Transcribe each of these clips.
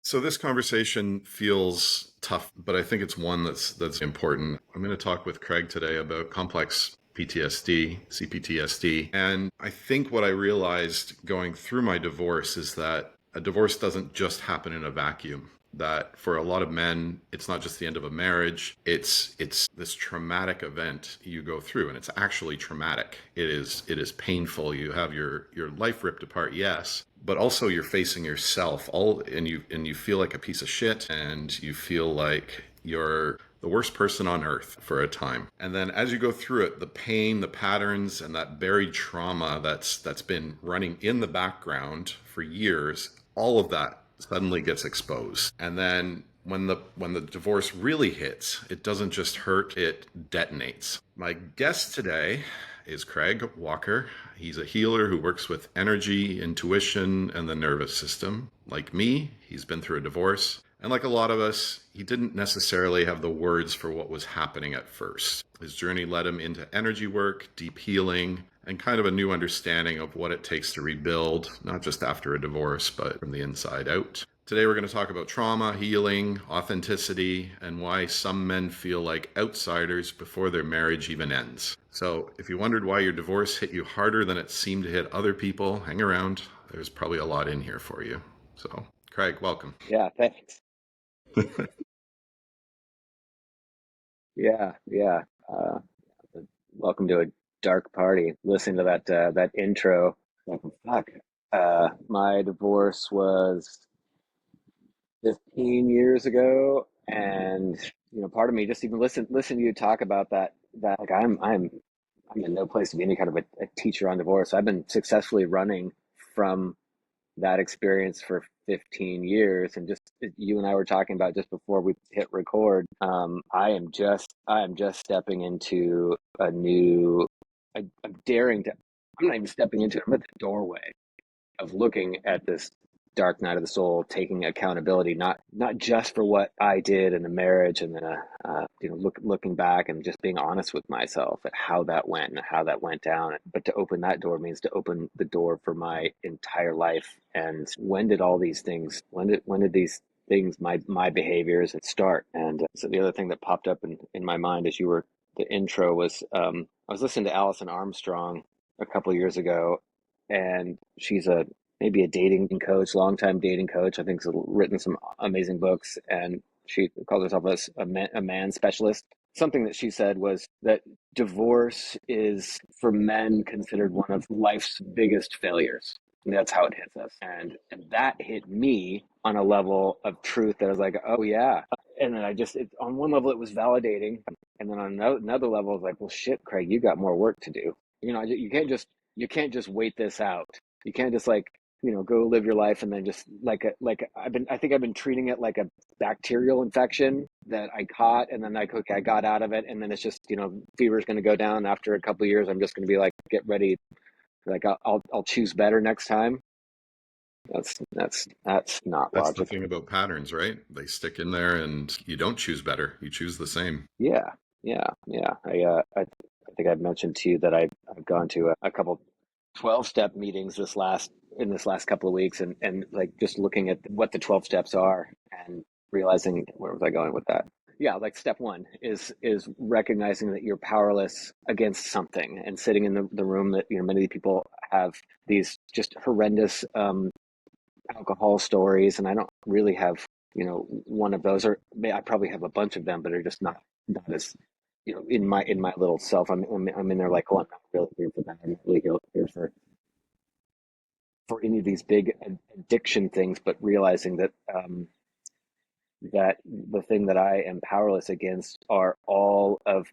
So this conversation feels tough, but I think it's one that's important. I'm going to talk with Craig today about complex PTSD, CPTSD. And I think what I realized going through my divorce is that a divorce doesn't just happen in a vacuum. That for a lot of men, it's not just the end of a marriage. It's this traumatic event you go through, and it's actually traumatic. It is painful. You have your life ripped apart, yes, but also you're facing yourself and you feel like a piece of shit, and you feel like you're the worst person on earth for a time. And then as you go through it, the pain, the patterns, and that buried trauma that's been running in the background for years, all of that suddenly gets exposed. And then when the divorce really hits, it doesn't just hurt, it detonates. My guest today is Craig Walker. He's a healer who works with energy, intuition, and the nervous system. Like me, he's been through a divorce. And like a lot of us, he didn't necessarily have the words for what was happening at first. His journey led him into energy work, deep healing, and kind of a new understanding of what it takes to rebuild, not just after a divorce, but from the inside out. Today we're going to talk about trauma, healing, authenticity, and why some men feel like outsiders before their marriage even ends. So if you wondered why your divorce hit you harder than it seemed to hit other people, hang around. There's probably a lot in here for you. So, Craig, welcome. Yeah, thanks. Yeah. Welcome to a dark party. Listening to that intro, like, fuck. My divorce was 15 years ago, and part of me just even listen to you talk about that. That like I'm in no place to be any kind of a teacher on divorce. I've been successfully running from that experience for 15 years, and just you and I were talking about just before we hit record. I am just stepping into a new. I'm daring to. I'm not even stepping into it. I'm at the doorway of looking at this dark night of the soul, taking accountability, not just for what I did in the marriage, and then looking back and just being honest with myself at how that went and how that went down. But to open that door means to open the door for my entire life. And when did all these things? When did these things, my behaviors, start? And so the other thing that popped up in my mind as you were the intro was I was listening to Alison Armstrong a couple of years ago, and she's maybe a dating coach, longtime dating coach. I think she's written some amazing books, and she calls herself a man specialist. Something that she said was that divorce is, for men, considered one of life's biggest failures. And that's how it hits us. And that hit me on a level of truth that I was like, oh, yeah. And then on one level, it was validating. And then on another level, I was like, well, shit, Craig, you got more work to do. You can't just wait this out. You can't just go live your life and then just I think I've been treating it like a bacterial infection that I caught, and then I got out of it, and then it's just fever's going to go down after a couple of years. I'm just going to be like, get ready, like I'll choose better next time. That's not That's the logical. thing about patterns, right? They stick in there and you don't choose better. You choose the same. Yeah. I think I've mentioned to you that I've gone to a couple 12-step meetings in this last couple of weeks, and like just looking at what the 12 steps are and realizing, where was I going with that? Yeah, like step one is recognizing that you're powerless against something, and sitting in the room that many people have these just horrendous alcohol stories, and I don't really have one of those, or I probably have a bunch of them, but they're just not as in my little self. I'm in there like, oh, I'm not really here for that. I'm not really here for any of these big addiction things, but realizing that that the thing that I am powerless against are all of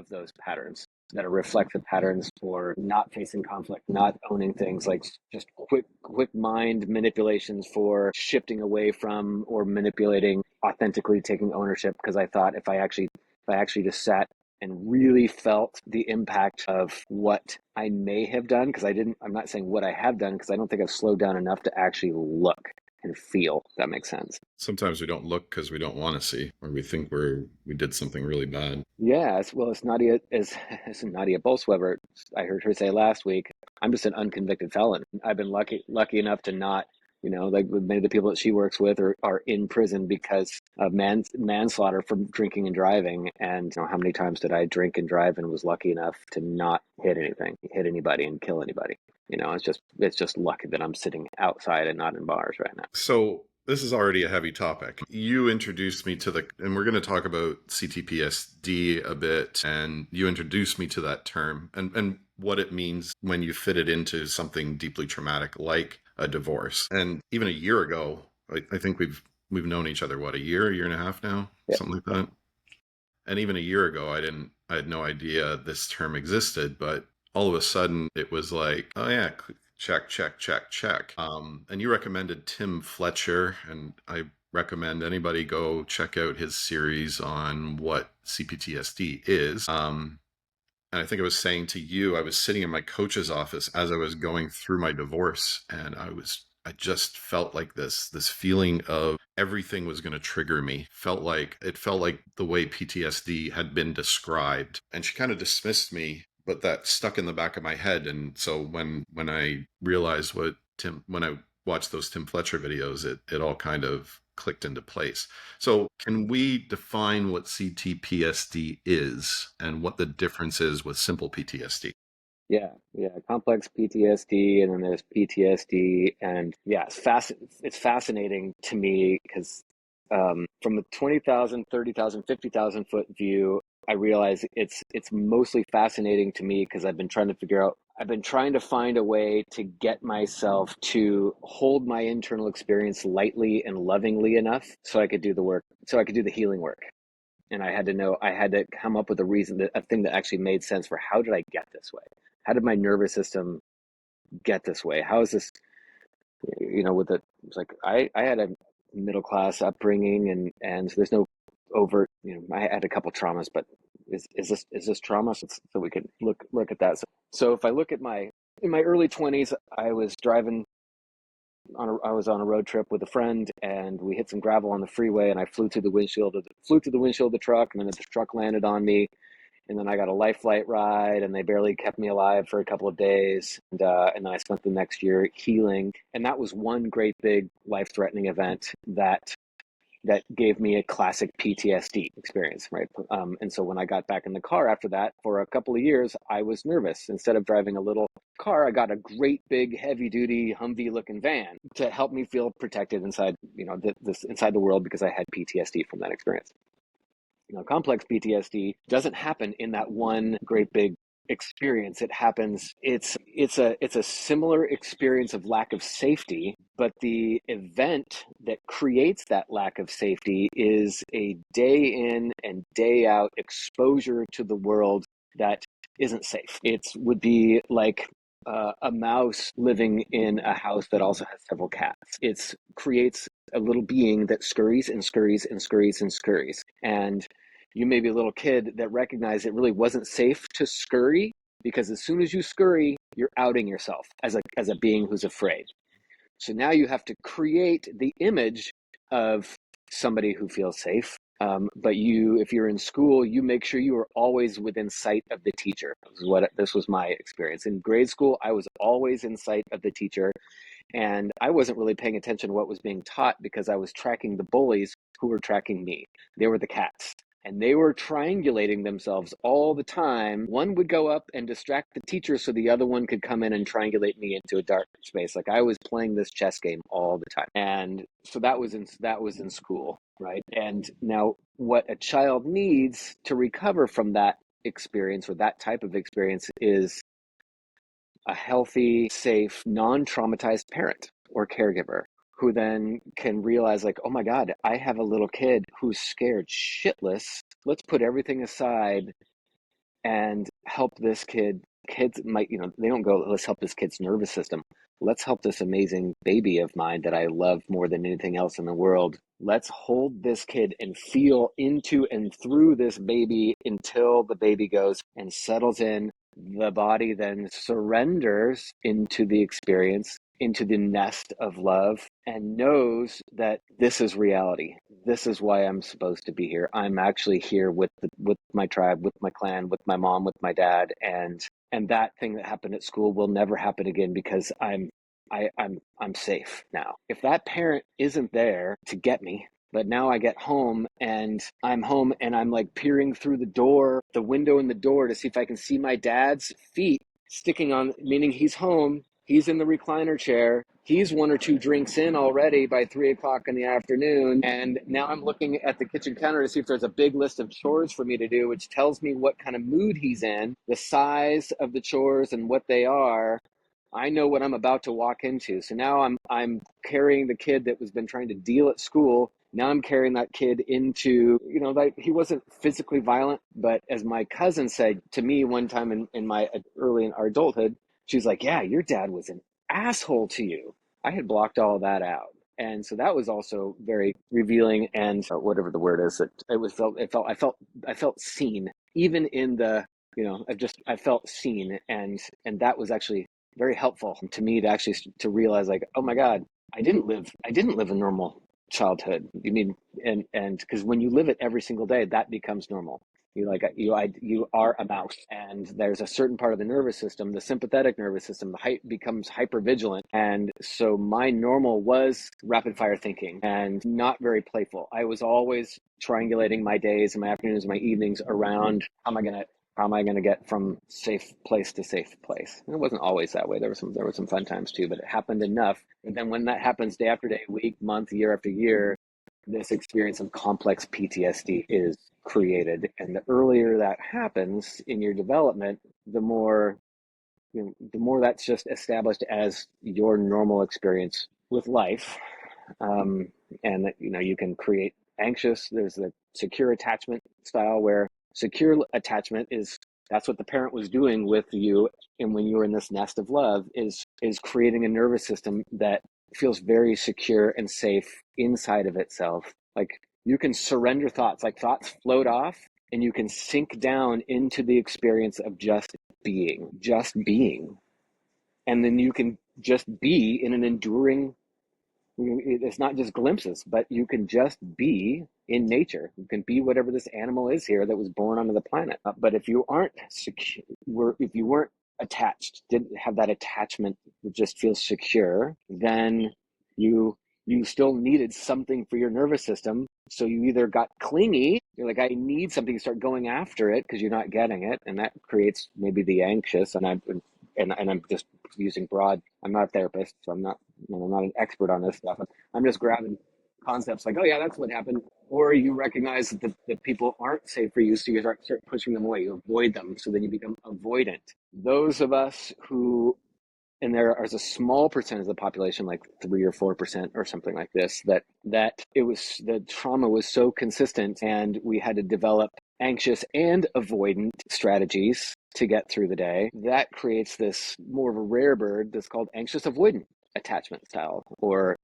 those patterns that are reflexive patterns for not facing conflict, not owning things, like just quick mind manipulations for shifting away from or manipulating, authentically taking ownership. Because I thought if I actually just sat and really felt the impact of what I may have done, because I'm not saying what I have done, because I don't think I've slowed down enough to actually look and feel. If that makes sense. Sometimes we don't look because we don't want to see, or we think we did something really bad. Yeah, as Nadia Bolsweber, I heard her say last week, I'm just an unconvicted felon. I've been lucky enough to not You know, like many of the people that she works with are in prison because of manslaughter from drinking and driving. And you know, how many times did I drink and drive and was lucky enough to not hit anybody and kill anybody? You know, it's just lucky that I'm sitting outside and not in bars right now. So this is already a heavy topic. You introduced me to and we're going to talk about CTPSD a bit, and you introduced me to that term and what it means when you fit it into something deeply traumatic like a divorce. And even a year ago, I think we've known each other, what, a year and a half now, Yeah. something like that. And even a year ago, I had no idea this term existed, but all of a sudden it was like, oh yeah, check, check, check, check. And you recommended Tim Fletcher, and I recommend anybody go check out his series on what CPTSD is. And I think I was saying to you, I was sitting in my coach's office as I was going through my divorce, and I just felt like this feeling of everything was going to trigger me. It felt like the way PTSD had been described. And she kind of dismissed me, but that stuck in the back of my head. And so when I realized when I watched those Tim Fletcher videos, it all kind of clicked into place. So can we define what CTPSD is and what the difference is with simple PTSD? Yeah, yeah, complex PTSD, and then there's PTSD, and yeah, it's fascinating to me because from a 20,000, 30,000, 50,000 foot view, I realize it's mostly fascinating to me because I've been trying to find a way to get myself to hold my internal experience lightly and lovingly enough so I could do the work, so I could do the healing work. And I had to come up with a thing that actually made sense for how did I get this way? How did my nervous system get this way? How is this, you know, it's like I had a middle class upbringing, and there's no overt, you know, I had a couple traumas, but is this trauma? So we could look at that. So if I look at in my early 20s, I was driving I was on a road trip with a friend, and we hit some gravel on the freeway, and I flew through the windshield of the truck, and then the truck landed on me, and then I got a life flight ride, and they barely kept me alive for a couple of days, and then I spent the next year healing, and that was one great big life threatening event that gave me a classic PTSD experience, right? And so when I got back in the car after that, for a couple of years, I was nervous. Instead of driving a little car, I got a great big heavy duty Humvee looking van to help me feel protected inside, you know, inside the world, because I had PTSD from that experience. You know, complex PTSD doesn't happen in that one great big experience. It happens, it's a similar experience of lack of safety, but the event that creates that lack of safety is a day in and day out exposure to the world that isn't safe. It would be like a mouse living in a house that also has several cats. It creates a little being that scurries and scurries and scurries and scurries. And you may be a little kid that recognized it really wasn't safe to scurry, because as soon as you scurry, you're outing yourself as a being who's afraid. So now you have to create the image of somebody who feels safe. But if you're in school, you make sure you are always within sight of the teacher. This was my experience. In grade school, I was always in sight of the teacher, and I wasn't really paying attention to what was being taught because I was tracking the bullies who were tracking me. They were the cats. And they were triangulating themselves all the time. One would go up and distract the teacher so the other one could come in and triangulate me into a dark space. Like I was playing this chess game all the time. And so that was in school, right? And now what a child needs to recover from that experience, or that type of experience, is a healthy, safe, non-traumatized parent or caregiver who then can realize, like, oh my God, I have a little kid who's scared shitless. Let's put everything aside and help this kid. Kids might, you know, they don't go, let's help this kid's nervous system. Let's help this amazing baby of mine that I love more than anything else in the world. Let's hold this kid and feel into and through this baby until the baby goes and settles in. The body then surrenders into the experience, into the nest of love, and knows that this is reality. This is why I'm supposed to be here. I'm actually here with my tribe, with my clan, with my mom, with my dad, and that thing that happened at school will never happen again because I'm I'm safe now. If that parent isn't there to get me, but now I get home and I'm like peering through the window in the door to see if I can see my dad's feet sticking on, meaning he's home. He's in the recliner chair. He's one or two drinks in already by 3 o'clock in the afternoon. And now I'm looking at the kitchen counter to see if there's a big list of chores for me to do, which tells me what kind of mood he's in, the size of the chores and what they are. I know what I'm about to walk into. So now I'm carrying the kid that was been trying to deal at school. Now I'm carrying that kid into, like, he wasn't physically violent, but as my cousin said to me one time in my early in our adulthood, she's like, yeah, your dad was an asshole to you. I had blocked all of that out. And so that was also very revealing, and whatever the word is, I felt seen, even in the, I felt seen. And that was actually very helpful to me to actually to realize, like, oh my God, I didn't live a normal childhood. You mean, and because when you live it every single day, that becomes normal. You are a mouse, and there's a certain part of the nervous system, the sympathetic nervous system, becomes hyper vigilant. And so my normal was rapid fire thinking and not very playful. I was always triangulating my days and my afternoons and my evenings around how am I going to get from safe place to safe place. And it wasn't always that way. There were some fun times too, but it happened enough. And then when that happens day after day, week, month, year after year, this experience of complex PTSD is created. And the earlier that happens in your development, the more that's just established as your normal experience with life. And that, you can create anxious. There's the secure attachment style, where secure attachment that's what the parent was doing with you. And when you were in this nest of love, is creating a nervous system that feels very secure and safe inside of itself. Like, you can surrender thoughts, like thoughts float off, and you can sink down into the experience of just being. And then you can just be in an enduring, it's not just glimpses, but you can just be in nature. You can be whatever this animal is here that was born onto the planet. But if you aren't secure, if you weren't attached, didn't have that attachment that just feels secure, then you still needed something for your nervous system. So you either got clingy, you're like, I need something, to start going after it because you're not getting it. And that creates maybe the anxious. And I'm just using broad, I'm not a therapist, so I'm not an expert on this stuff. I'm just grabbing concepts like, oh yeah, that's what happened. Or you recognize that people aren't safe for you, so you start pushing them away. You avoid them, so then you become avoidant. Those of us who, and there is a small percentage of the population, like 3 or 4% or something like this, that the trauma was so consistent, and we had to develop anxious and avoidant strategies to get through the day. That creates this more of a rare bird that's called anxious avoidant attachment style, or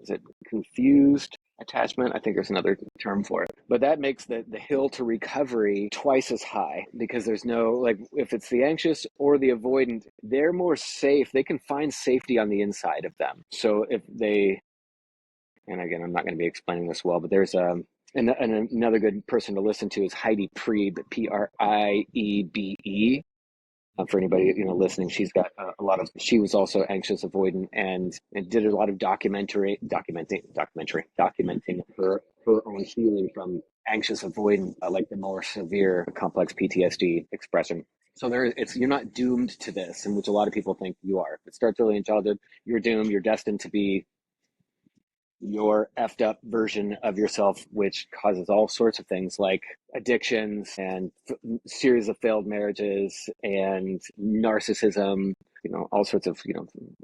is it confused attachment? I think there's another term for it. But that makes the hill to recovery twice as high, because there's no, like, if it's the anxious or the avoidant, they're more safe. They can find safety on the inside of them. So if they, and again, I'm not going to be explaining this well, but there's and another good person to listen to is Heidi Priebe, Priebe. For anybody listening, she's got she was also anxious avoidant, and did a lot of documenting her own healing from anxious avoidant, like the more severe complex PTSD expression. So you're not doomed to this, in which a lot of people think you are. If it starts early in childhood, you're doomed. You're destined to be your effed up version of yourself, which causes all sorts of things like addictions and series of failed marriages and narcissism, all sorts of,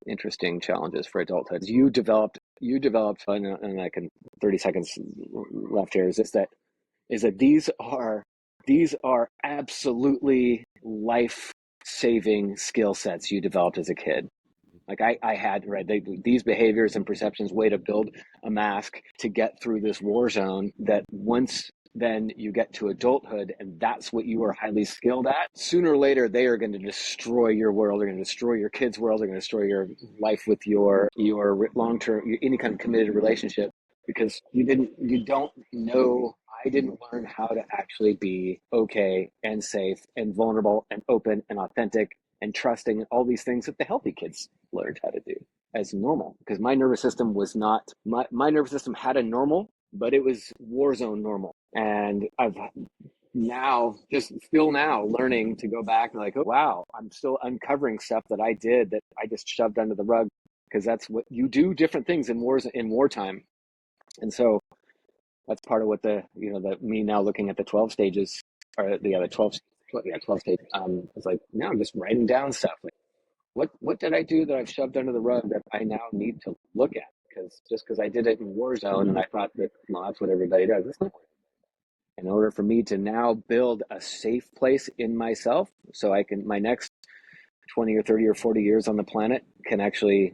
interesting challenges for adulthood. You developed, and I can, 30 seconds left here, is that these are absolutely life-saving skill sets you developed as a kid. Like I had, right, these behaviors and perceptions, way to build a mask to get through this war zone, that once then you get to adulthood and that's what you are highly skilled at, sooner or later they are going to destroy your world. They're going to destroy your kids' world. They're going to destroy your life with your long-term, any kind of committed relationship, because I didn't learn how to actually be okay and safe and vulnerable and open and authentic and trusting, all these things that the healthy kids learned how to do. as normal, because my nervous system was not, my nervous system had a normal, but it was war zone normal. And I've now, just still now learning to go back and like, oh, wow, I'm still uncovering stuff that I did that I just shoved under the rug, because that's what you do, different things in wars, in wartime. And so that's part of what the me now looking at the 12 stages, or the other 12, yeah, 12 stages. It's like, now I'm just writing down stuff. Like, what did I do that I've shoved under the rug that I now need to look at? Because just because I did it in war zone and I thought that, well, that's what everybody does. That's not. In order for me to now build a safe place in myself, so I can, my next 20 or 30 or 40 years on the planet can actually,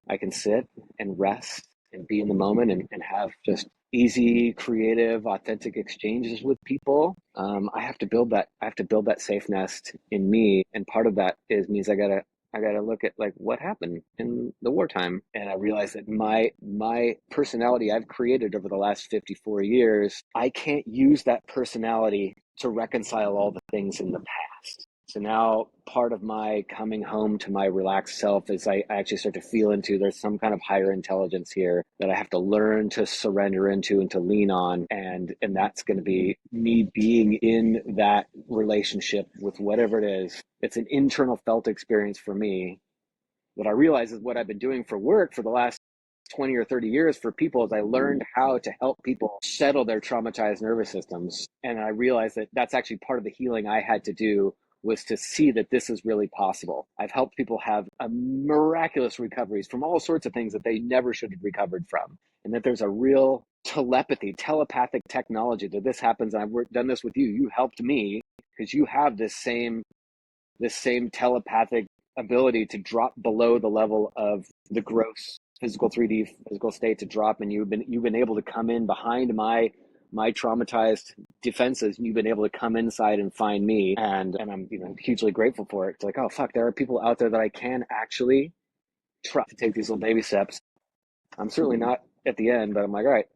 I can sit and rest and be in the moment, and have just easy, creative, authentic exchanges with people. I have to build that. I have to build that safe nest in me, and part of that means I gotta look at like what happened in the wartime, and I realized that my personality I've created over the last 54 years, I can't use that personality to reconcile all the things in the past. So now part of my coming home to my relaxed self is I actually start to feel into, there's some kind of higher intelligence here that I have to learn to surrender into and to lean on. And that's going to be me being in that relationship with whatever it is. It's an internal felt experience for me that I realize is what I've been doing for work for the last 20 or 30 years for people, is I learned how to help people settle their traumatized nervous systems. And I realized that that's actually part of the healing I had to do, was to see that this is really possible. I've helped people have a miraculous recoveries from all sorts of things that they never should have recovered from. And that there's a real telepathic technology that this happens. And I've done this with you. You helped me because you have this same telepathic ability to drop below the level of the gross physical 3D physical state, to drop, and you've been able to come in behind my traumatized defenses, and you've been able to come inside and find me, and I'm hugely grateful for it. It's like, oh fuck, there are people out there that I can actually try to take these little baby steps. I'm certainly not at the end, but I'm like, all right,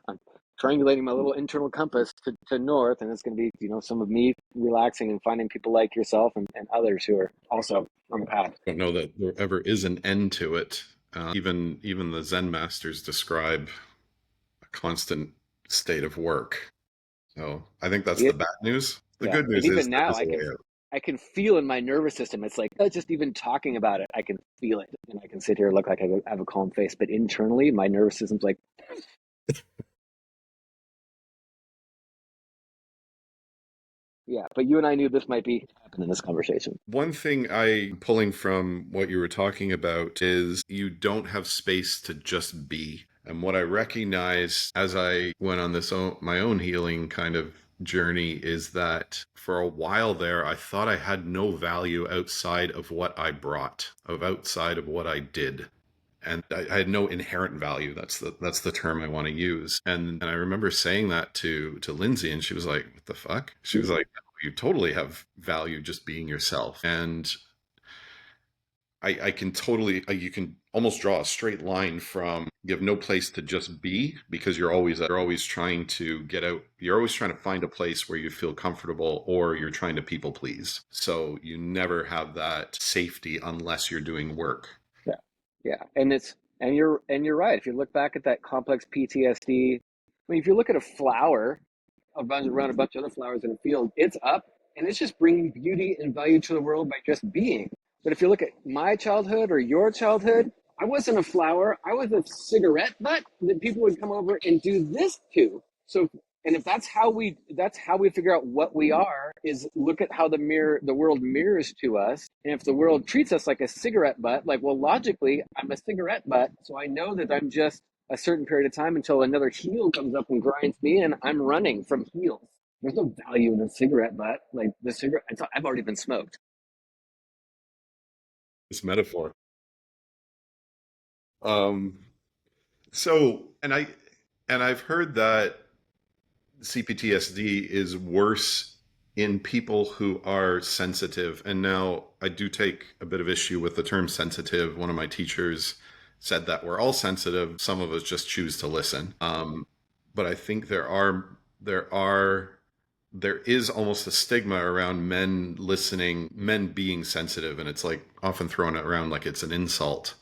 I'm triangulating my little internal compass to north, and it's going to be some of me relaxing and finding people like yourself and others who are also on the path. I don't know that there ever is an end to it. Even the Zen masters describe a constant state of work. So I think that's Yeah, the bad news. The yeah. good And news is even there now is a way out. I can feel in my nervous system, it's like, just even talking about it, I can feel it, and I can sit here and look like I have a calm face, but internally my nervous system's like, yeah. But you and I knew this might be happening in this conversation. One thing I'm pulling from what you were talking about is you don't have space to just be. And what I recognize as I went on my own healing kind of journey is that for a while there, I thought I had no value outside of what I brought, outside of what I did. And I had no inherent value. That's the term I want to use. And I remember saying that to Lindsay, and she was like, "What the fuck?" She was like, "You totally have value just being yourself." And I can totally, you can almost draw a straight line from, you have no place to just be because you're always trying to get out. You're always trying to find a place where you feel comfortable, or you're trying to people please. So you never have that safety unless you're doing work. Yeah, yeah, and you're right. If you look back at that complex PTSD, I mean, if you look at a flower, around a bunch of other flowers in a field, it's up and it's just bringing beauty and value to the world by just being. But if you look at my childhood or your childhood, I wasn't a flower. I was a cigarette butt that people would come over and do this to. So, and if that's how we figure out what we are, is look at how the world mirrors to us. And if the world treats us like a cigarette butt, like, well, logically, I'm a cigarette butt, so I know that I'm just a certain period of time until another heel comes up and grinds me, and I'm running from heels. There's no value in a cigarette butt. Like the cigarette, I've already been smoked. This metaphor. Um, so, I've heard that CPTSD is worse in people who are sensitive. And now I do take a bit of issue with the term sensitive. One of my teachers said that we're all sensitive. Some of us just choose to listen. But I think there are there is almost a stigma around men listening, men being sensitive, and it's like often thrown around like it's an insult.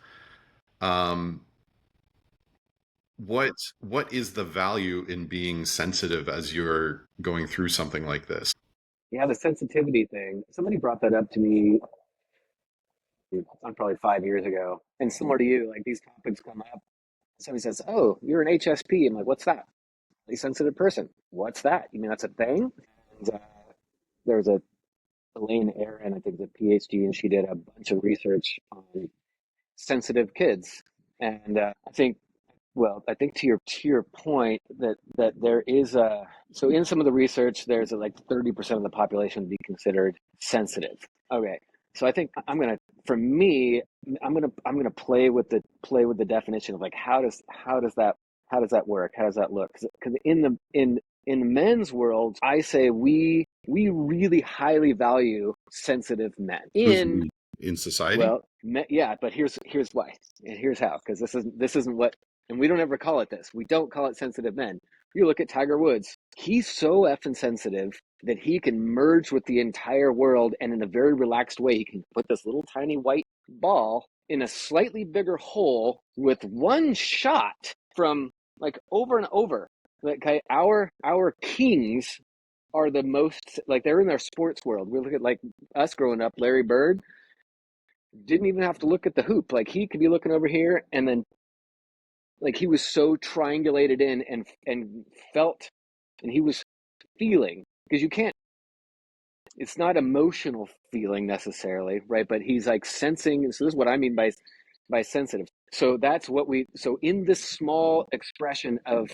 Um, what is the value in being sensitive as you're going through something like this? Yeah, the sensitivity thing. Somebody brought that up to me probably 5 years ago. And similar to you, like these topics come up. Somebody says, "Oh, you're an HSP." I'm like, "What's that?" A sensitive person. What's that? You mean that's a thing? And, there was a Elaine Aaron, I think, the PhD, and she did a bunch of research on sensitive kids. And I think to your point that there is a so in some of the research there's like 30% of the population be considered sensitive. Okay, so I think for me I'm gonna play with the definition of like how does that work? How does that look? Because in men's world, I say we really highly value sensitive men. Who's in society? Yeah, but here's why, and here's how. Because this isn't what, and we don't ever call it this. We don't call it sensitive men. You look at Tiger Woods; he's so effing sensitive that he can merge with the entire world, and in a very relaxed way, he can put this little tiny white ball in a slightly bigger hole with one shot from like over and over. Like okay, our kings are the most like they're in their sports world. We look at like us growing up, Larry Bird didn't even have to look at the hoop. Like he could be looking over here and then like he was so triangulated in and felt and he was feeling because you can't it's not emotional feeling necessarily, right? But he's like sensing, and so this is what I mean by sensitive. So that's what so in this small expression of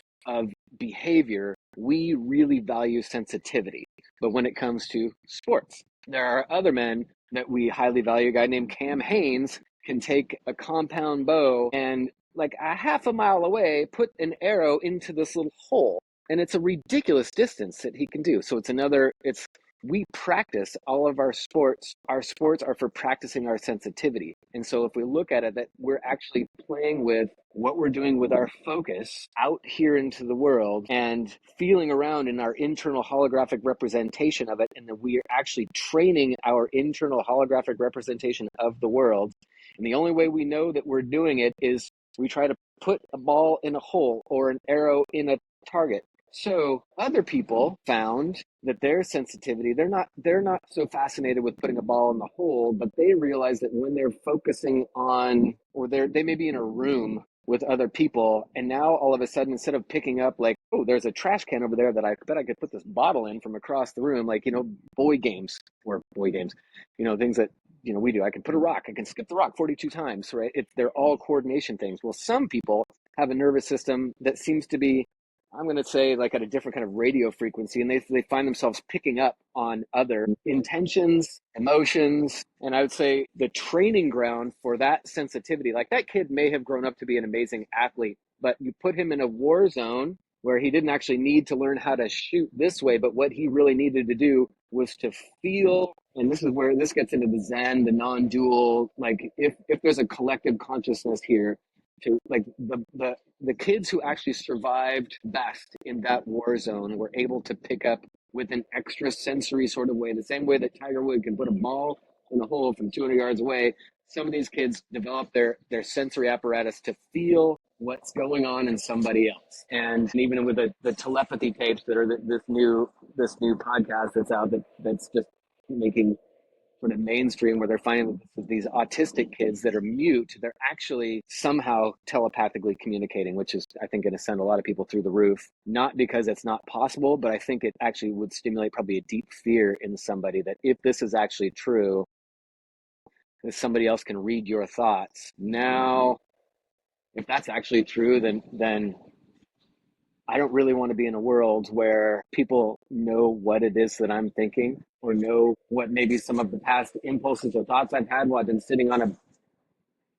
behavior, we really value sensitivity. But when it comes to sports, there are other men that we highly value. A guy named Cam Hanes can take a compound bow and like a half a mile away, put an arrow into this little hole. And it's a ridiculous distance that he can do. So it's we practice all of our sports are for practicing our sensitivity. And so if we look at it that we're actually playing with what we're doing with our focus out here into the world and feeling around in our internal holographic representation of it, and that we are actually training our internal holographic representation of the world. And the only way we know that we're doing it is we try to put a ball in a hole or an arrow in a target. So other people found that their sensitivity, they're not so fascinated with putting a ball in the hole, but they realize that when they're focusing on or they may be in a room with other people, and now all of a sudden instead of picking up like, oh, there's a trash can over there that I bet I could put this bottle in from across the room, like, boy games, things that we do. I can put a rock, I can skip the rock 42 times, right? They're all coordination things. Well, some people have a nervous system that seems to be, I'm going to say, like at a different kind of radio frequency, and they find themselves picking up on other intentions, emotions. And I would say the training ground for that sensitivity, like that kid may have grown up to be an amazing athlete, but you put him in a war zone where he didn't actually need to learn how to shoot this way, but what he really needed to do was to feel. And this is where this gets into the Zen, the non-dual, like if there's a collective consciousness here, to like the kids who actually survived best in that war zone were able to pick up with an extra sensory sort of way, the same way that Tiger Woods can put a ball in a hole from 200 yards away. Some of these kids develop their sensory apparatus to feel what's going on in somebody else. And even with the telepathy tapes that are this new podcast that's out that's just making sort of mainstream, where they're finding that these autistic kids that are mute, they're actually somehow telepathically communicating, which is, I think, going to send a lot of people through the roof. Not because it's not possible, but I think it actually would stimulate probably a deep fear in somebody that if this is actually true, if somebody else can read your thoughts. Now, if that's actually true, then I don't really want to be in a world where people know what it is that I'm thinking or know what maybe some of the past impulses or thoughts I've had while I've been sitting on a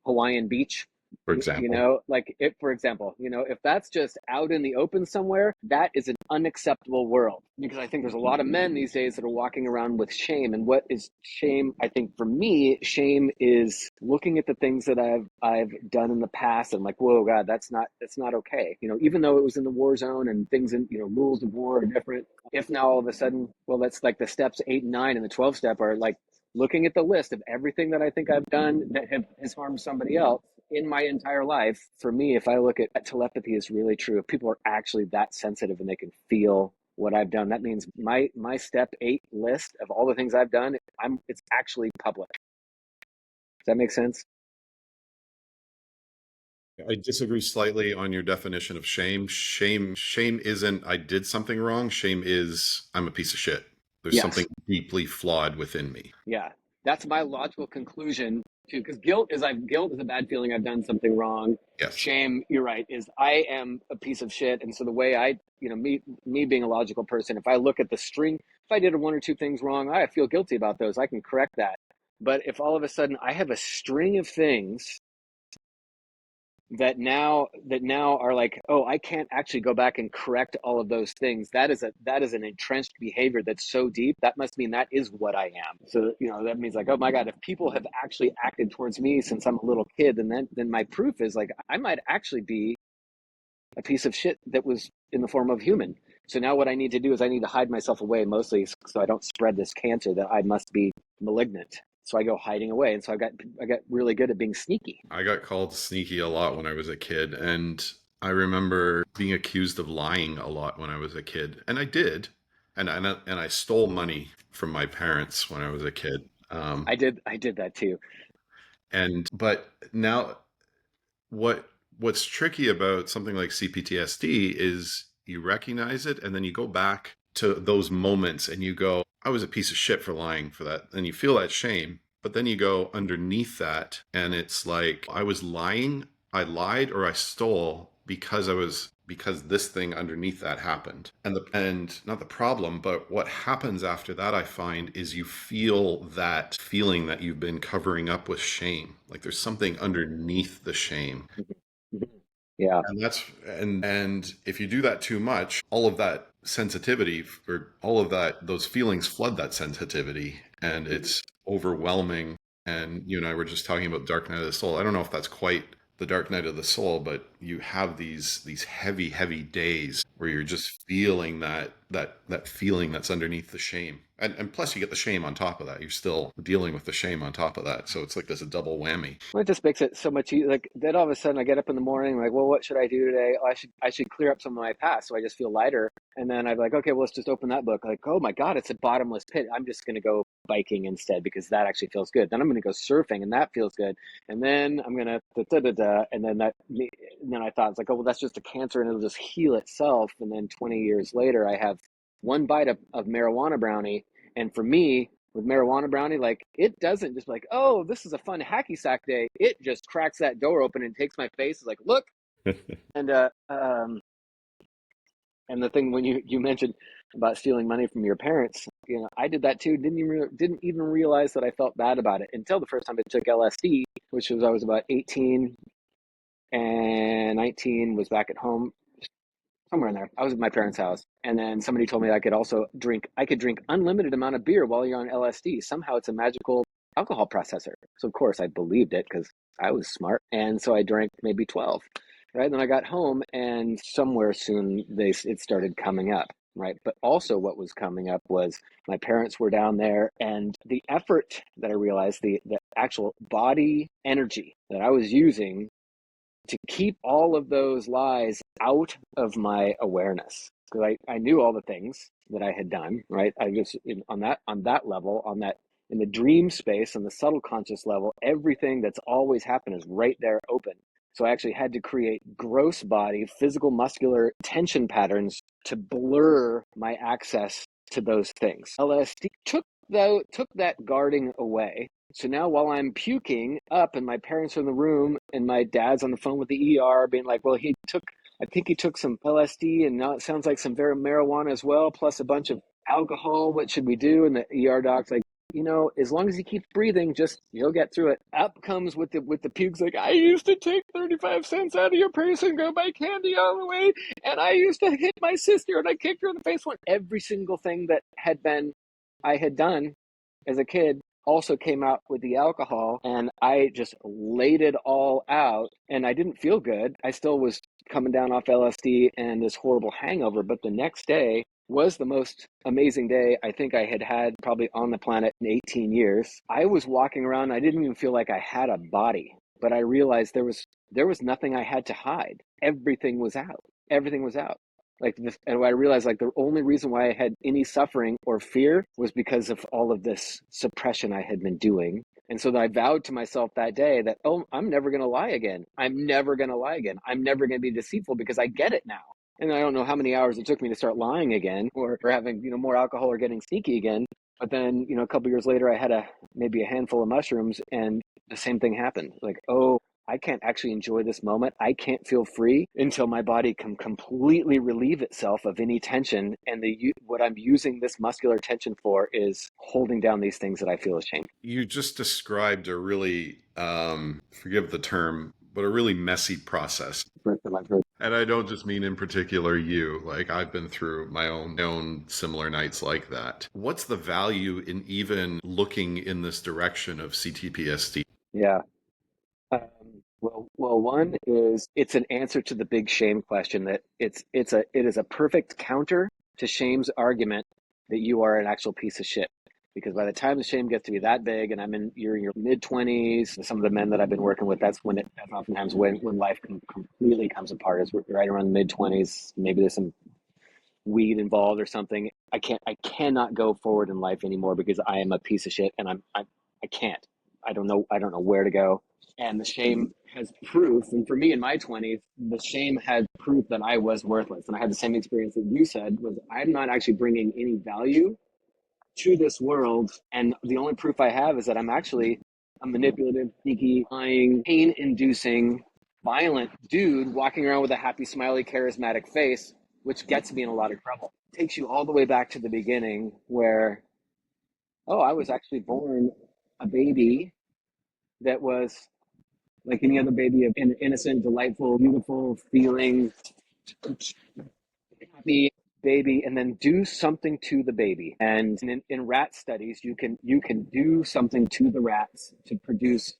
Hawaiian beach for You example. know, like if, for example, you know, if that's just out in the open somewhere, that is an unacceptable world. Because I think there's a lot of men these days that are walking around with shame. And what is shame? I think for me, shame is looking at the things that I've done in the past and like, whoa, God, that's not okay. You know, even though it was in the war zone and things in, you know, rules of war are different. If now all of a sudden, well, that's like the steps 8 and 9 and the 12 step are like looking at the list of everything that I think I've done that has harmed somebody else in my entire life. For me, if I look at telepathy is really true. If people are actually that sensitive and they can feel what I've done, that means my step 8 list of all the things I've done, it's actually public. Does that make sense? I disagree slightly on your definition of shame. Shame isn't I did something wrong. Shame is I'm a piece of shit. There's something Yes. deeply flawed within me. Yeah. That's my logical conclusion too. Because guilt is a bad feeling. I've done something wrong. Yes. Shame, you're right, is I am a piece of shit. And so the way you know, me being a logical person, if I look at the string, if I did one or two things wrong, I feel guilty about those. I can correct that. But if all of a sudden I have a string of things that now are like, oh, I can't actually go back and correct all of those things, that is an entrenched behavior that's so deep, that must mean that is what I am. So you know, that means like, oh my God, if people have actually acted towards me since I'm a little kid, then my proof is like I might actually be a piece of shit that was in the form of human. So now what I need to do is I need to hide myself away, mostly so I don't spread this cancer that I must be malignant. So I go hiding away, and so I got really good at being sneaky. I got called sneaky a lot when I was a kid, and I remember being accused of lying a lot when I was a kid, and I did, and I stole money from my parents when I was a kid. I did that too. And but now what's tricky about something like CPTSD is you recognize it and then you go back to those moments and you go, I was a piece of shit for lying for that. And you feel that shame. But then you go underneath that and it's like, I was lying, I lied or I stole because this thing underneath that happened. And not the problem, but what happens after that I find is you feel that feeling that you've been covering up with shame. Like there's something underneath the shame. Yeah. And and if you do that too much, all of that sensitivity or all of that those feelings flood that sensitivity and it's overwhelming. And you and I were just talking about dark night of the soul. I don't know if that's quite the dark night of the soul, but you have these heavy, heavy days where you're just feeling that feeling that's underneath the shame. And plus you get the shame on top of that. You're still dealing with the shame on top of that. So it's like this a double whammy. Well, it just makes it so much easier. Like then all of a sudden I get up in the morning, like, well, what should I do today? Oh, I should clear up some of my past, so I just feel lighter. And then I'm like, okay, well, let's just open that book. Like, oh my God, it's a bottomless pit. I'm just gonna go biking instead because that actually feels good. Then I'm gonna go surfing and that feels good. And then I'm gonna da da da da. And then I thought it's like, oh well, that's just a cancer and it'll just heal itself. And then 20 years later, I have one bite of marijuana brownie, and for me, with marijuana brownie, like it doesn't just like, oh, this is a fun hacky sack day. It just cracks that door open and takes my face. It's like, look, and and the thing when you mentioned about stealing money from your parents, you know, I did that too. Didn't even realize that I felt bad about it until the first time I took LSD, which was I was about 18 and 19, was back at home somewhere in there. I was at my parents' house, and then somebody told me I could drink unlimited amount of beer while you're on LSD. Somehow it's a magical alcohol processor. So of course I believed it because I was smart, and so I drank maybe 12. Right, then I got home, and somewhere soon it started coming up. Right, but also what was coming up was my parents were down there, and the effort that I realized, the actual body energy that I was using to keep all of those lies out of my awareness, because I knew all the things that I had done, right? I just on that level, on that, in the dream space, on the subtle conscious level, everything that's always happened is right there open. So I actually had to create gross body, physical, muscular tension patterns to blur my access to those things. LSD took that guarding away. So now while I'm puking up and my parents are in the room and my dad's on the phone with the ER being like, well, I think he took some LSD and now it sounds like some very marijuana as well, plus a bunch of alcohol. What should we do? And the ER doc's like, as long as he keeps breathing, just he'll get through it. Up comes with the pukes like, I used to take 35 cents out of your purse and go buy candy all the way, and I used to hit my sister and I kicked her in the face. When every single thing that I had done as a kid also came out with the alcohol, and I just laid it all out, and I didn't feel good. I still was coming down off LSD and this horrible hangover, but the next day was the most amazing day I think I had had probably on the planet in 18 years. I was walking around, I didn't even feel like I had a body, but I realized there was nothing I had to hide. Everything was out. Everything was out. Like this, and I realized like the only reason why I had any suffering or fear was because of all of this suppression I had been doing. And so I vowed to myself that day that, oh, I'm never going to lie again. I'm never going to lie again. I'm never going to be deceitful because I get it now. And I don't know how many hours it took me to start lying again or having, more alcohol or getting sneaky again. But then, a couple years later, I had maybe a handful of mushrooms and the same thing happened. Like, oh, I can't actually enjoy this moment. I can't feel free until my body can completely relieve itself of any tension. And what I'm using this muscular tension for is holding down these things that I feel is shame. You just described a really, forgive the term, but a really messy process. And I don't just mean in particular you. Like I've been through my own similar nights like that. What's the value in even looking in this direction of CTPSD? Yeah. Well, one is it's an answer to the big shame question that it is a perfect counter to shame's argument that you are an actual piece of shit. Because by the time the shame gets to be that big, and you're in your mid-20s, some of the men that I've been working with, that's oftentimes when life completely comes apart. Is right around the mid-20s. Maybe there's some weed involved or something. I cannot go forward in life anymore because I am a piece of shit, and I can't. I don't know where to go. And the shame has proof. And for me in my 20s, the shame had proof that I was worthless. And I had the same experience that you said was I'm not actually bringing any value to this world. And the only proof I have is that I'm actually a manipulative, sneaky, lying, pain-inducing, violent dude walking around with a happy, smiley, charismatic face, which gets me in a lot of trouble. It takes you all the way back to the beginning where, oh, I was actually born a baby that was like any other baby, of innocent, delightful, beautiful, feeling, happy baby, and then do something to the baby. And in rat studies, you can do something to the rats to produce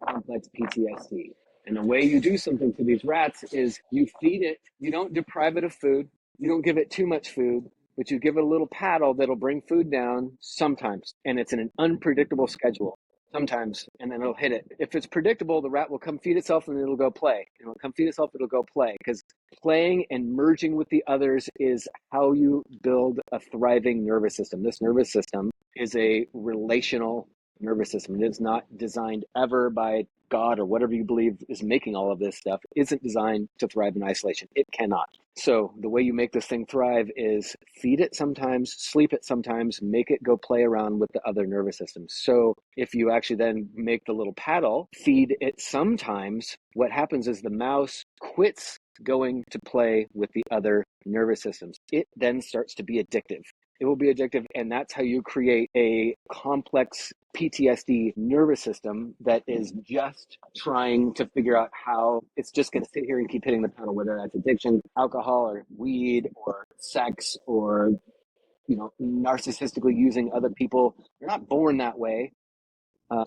complex PTSD. And the way you do something to these rats is you feed it. You don't deprive it of food. You don't give it too much food, but you give it a little paddle that'll bring food down sometimes. And it's in an unpredictable schedule sometimes, and then it'll hit it. If it's predictable, the rat will come feed itself and it'll go play. It'll come feed itself, it'll go play. Because playing and merging with the others is how you build a thriving nervous system. This nervous system is a relational nervous system. It is not designed ever by God or whatever you believe is making all of this stuff. It isn't designed to thrive in isolation. It cannot. So the way you make this thing thrive is feed it sometimes, sleep it sometimes, make it go play around with the other nervous systems. So if you actually then make the little paddle, feed it sometimes, what happens is the mouse quits going to play with the other nervous systems. It then starts to be addictive. It will be addictive, and that's how you create a complex PTSD nervous system that is just trying to figure out how it's just going to sit here and keep hitting the pedal, whether that's addiction, alcohol, or weed, or sex, or narcissistically using other people. You're not born that way.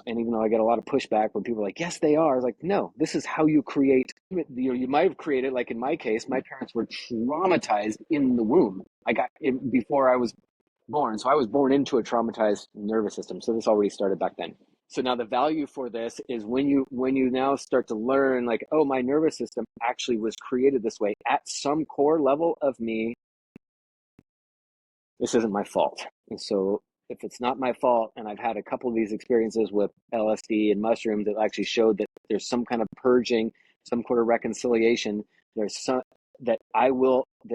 And even though I get a lot of pushback when people are like, yes, they are, I was like, no, this is how you create. You might have created, like in my case, my parents were traumatized in the womb. I got it before I was born. So I was born into a traumatized nervous system. So this already started back then. So now the value for this is when you now start to learn, like, oh, my nervous system actually was created this way at some core level of me. This isn't my fault. And so if it's not my fault, and I've had a couple of these experiences with LSD and mushrooms that actually showed that there's some kind of purging, some sort of reconciliation, there's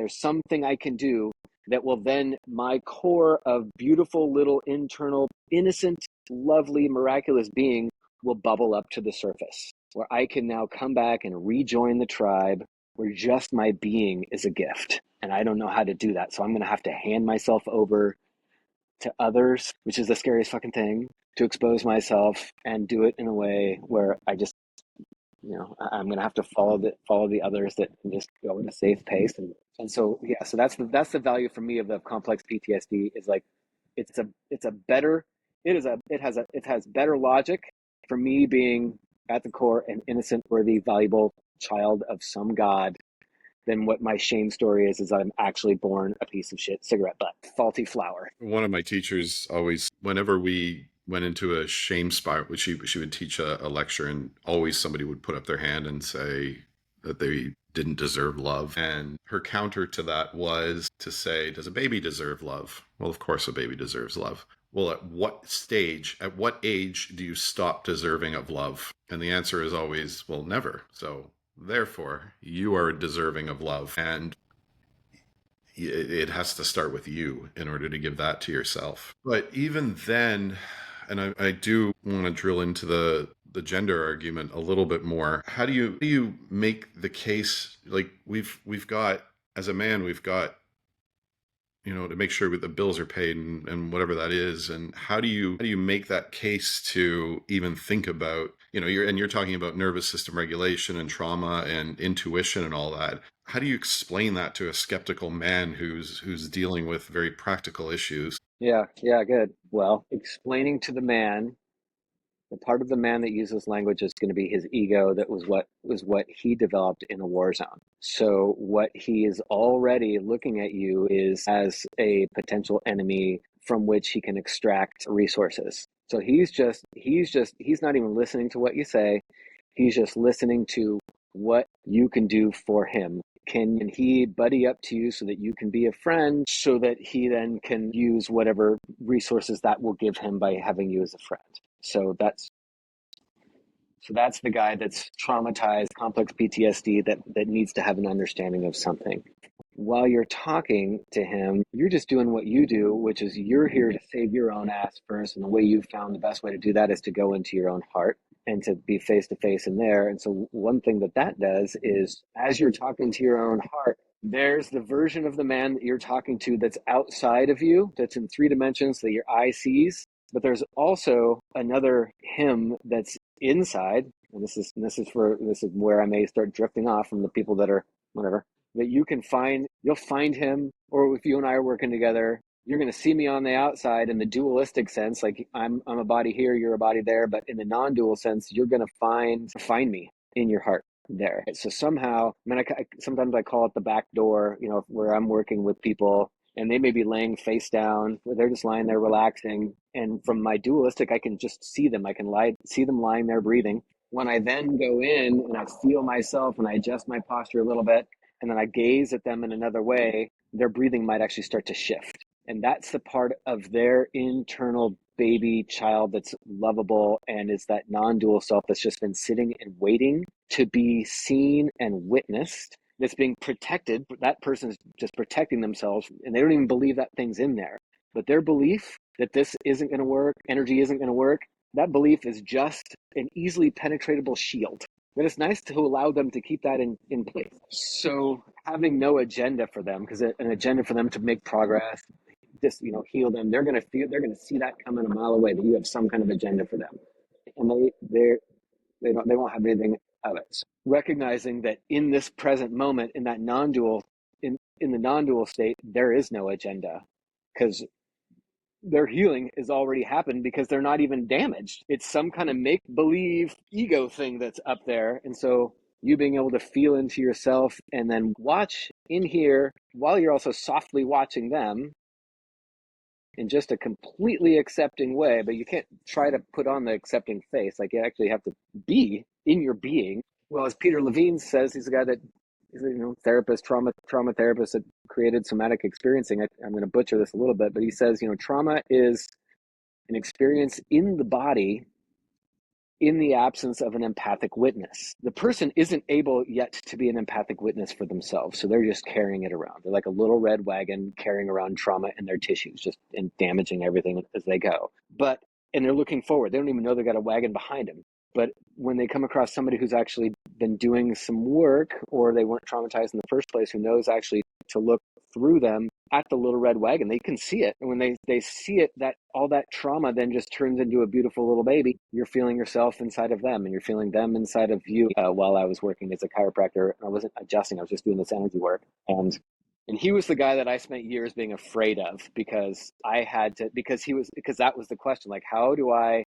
something I can do that will then my core of beautiful little internal, innocent, lovely, miraculous being will bubble up to the surface, where I can now come back and rejoin the tribe, where just my being is a gift. And I don't know how to do that. So I'm going to have to hand myself over to others, which is the scariest fucking thing, to expose myself and do it in a way where I just, I'm gonna have to follow the others that can just go at a safe pace, and so yeah, so that's the value for me of the complex PTSD is like it's a better it has better logic for me being at the core an innocent, worthy, valuable child of some god than what my shame story is I'm actually born a piece of shit cigarette butt, faulty flower. One of my teachers always, whenever we went into a shame spiral, which she would teach a lecture, and always somebody would put up their hand and say that they didn't deserve love. And her counter to that was to say, does a baby deserve love? Well, of course a baby deserves love. Well, at what age do you stop deserving of love? And the answer is always, well, never. So therefore, you are deserving of love. And it has to start with you in order to give that to yourself. But even then, and I do want to drill into the gender argument a little bit more. How do you make the case? Like we've got, as a man, we've got, to make sure the bills are paid and whatever that is. And how do you make that case to even think about, you're talking about nervous system regulation and trauma and intuition and all that. How do you explain that to a skeptical man who's dealing with very practical issues? Yeah, good. Well, explaining to the man, the part of the man that uses language is going to be his ego. That was what he developed in a war zone. So what he is already looking at you is as a potential enemy from which he can extract resources. So he's not even listening to what you say. He's just listening to what you can do for him. Can he buddy up to you so that you can be a friend, so that he then can use whatever resources that will give him by having you as a friend? So that's the guy that's traumatized, complex PTSD, that needs to have an understanding of something. While you're talking to him, you're just doing what you do, which is you're here to save your own ass first. And the way you've found the best way to do that is to go into your own heart and to be face to face in there. And so one thing that does is, as you're talking to your own heart, there's the version of the man that you're talking to that's outside of you, that's in 3 dimensions that your eye sees. But there's also another him that's inside, and this is where I may start drifting off from the people that are whatever, that you'll find him, or if you and I are working together, you're going to see me on the outside in the dualistic sense, like I'm a body here, you're a body there, but in the non-dual sense, you're going to find me in your heart there. So somehow, sometimes I call it the back door, where I'm working with people and they may be laying face down, or they're just lying there relaxing. And from my dualistic, I can just see them. I can see them lying there breathing. When I then go in and I feel myself and I adjust my posture a little bit, and then I gaze at them in another way, their breathing might actually start to shift. And that's the part of their internal baby child that's lovable and is that non-dual self that's just been sitting and waiting to be seen and witnessed, that's being protected. That person's just protecting themselves, and they don't even believe that thing's in there. But their belief that this isn't going to work, energy isn't going to work, that belief is just an easily penetratable shield. But it's nice to allow them to keep that in place. So having no agenda for them, because an agenda for them to make progress, just heal them, they're going to see that coming a mile away, that you have some kind of agenda for them, and they won't have anything of it. So recognizing that in this present moment, in that non-dual, in the non-dual state, there is no agenda, because their healing has already happened, because they're not even damaged. It's some kind of make-believe ego thing that's up there. And so you being able to feel into yourself and then watch in here while you're also softly watching them in just a completely accepting way, but you can't try to put on the accepting face. Like, you actually have to be in your being. Well, as Peter Levine says, he's a guy that is a therapist, trauma therapist that created somatic experiencing. I'm going to butcher this a little bit, but he says, trauma is an experience in the body in the absence of an empathic witness. The person isn't able yet to be an empathic witness for themselves, so they're just carrying it around. They're like a little red wagon carrying around trauma in their tissues, and damaging everything as they go. And they're looking forward. They don't even know they got a wagon behind them. But when they come across somebody who's actually been doing some work, or they weren't traumatized in the first place, who knows actually to look through them at the little red wagon. They can see it. And when they see it, that all that trauma then just turns into a beautiful little baby. You're feeling yourself inside of them and you're feeling them inside of you. While I was working as a chiropractor, I wasn't adjusting. I was just doing this energy work. And he was the guy that I spent years being afraid of because I had to, because that was the question. Like, how do I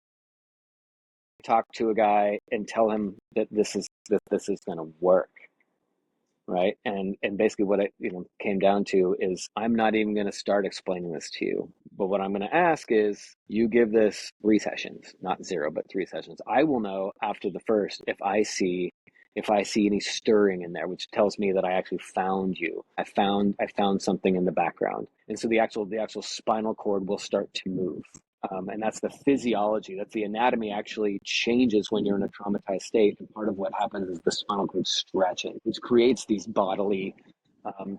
talk to a guy and tell him that this is going to work? Right. And basically what it came down to is I'm not even going to start explaining this to you. But what I'm going to ask is you give this 3 sessions, not 0, but 3 sessions. I will know after the first if I see any stirring in there, which tells me that I actually found you. I found something in the background. And so the actual spinal cord will start to move. And that's the physiology, that's the anatomy actually changes when you're in a traumatized state. And part of what happens is the spinal cord stretching, which creates these bodily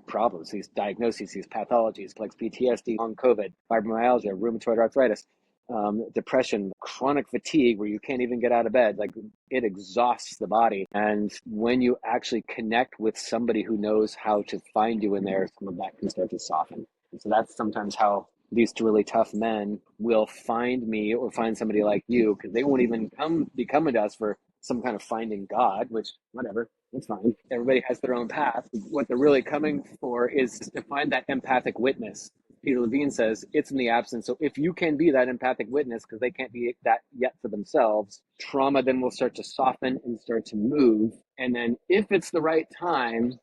problems, these diagnoses, these pathologies, like PTSD, long COVID, fibromyalgia, rheumatoid arthritis, depression, chronic fatigue where you can't even get out of bed. Like, it exhausts the body. And when you actually connect with somebody who knows how to find you in there, some of that can start to soften. And so that's sometimes how these really tough men will find me or find somebody like you, because they won't even be coming to us for some kind of finding God, which, whatever, it's fine. Everybody has their own path. What they're really coming for is to find that empathic witness. Peter Levine says it's in the absence. So if you can be that empathic witness, because they can't be that yet for themselves, trauma then will start to soften and start to move. And then if it's the right time,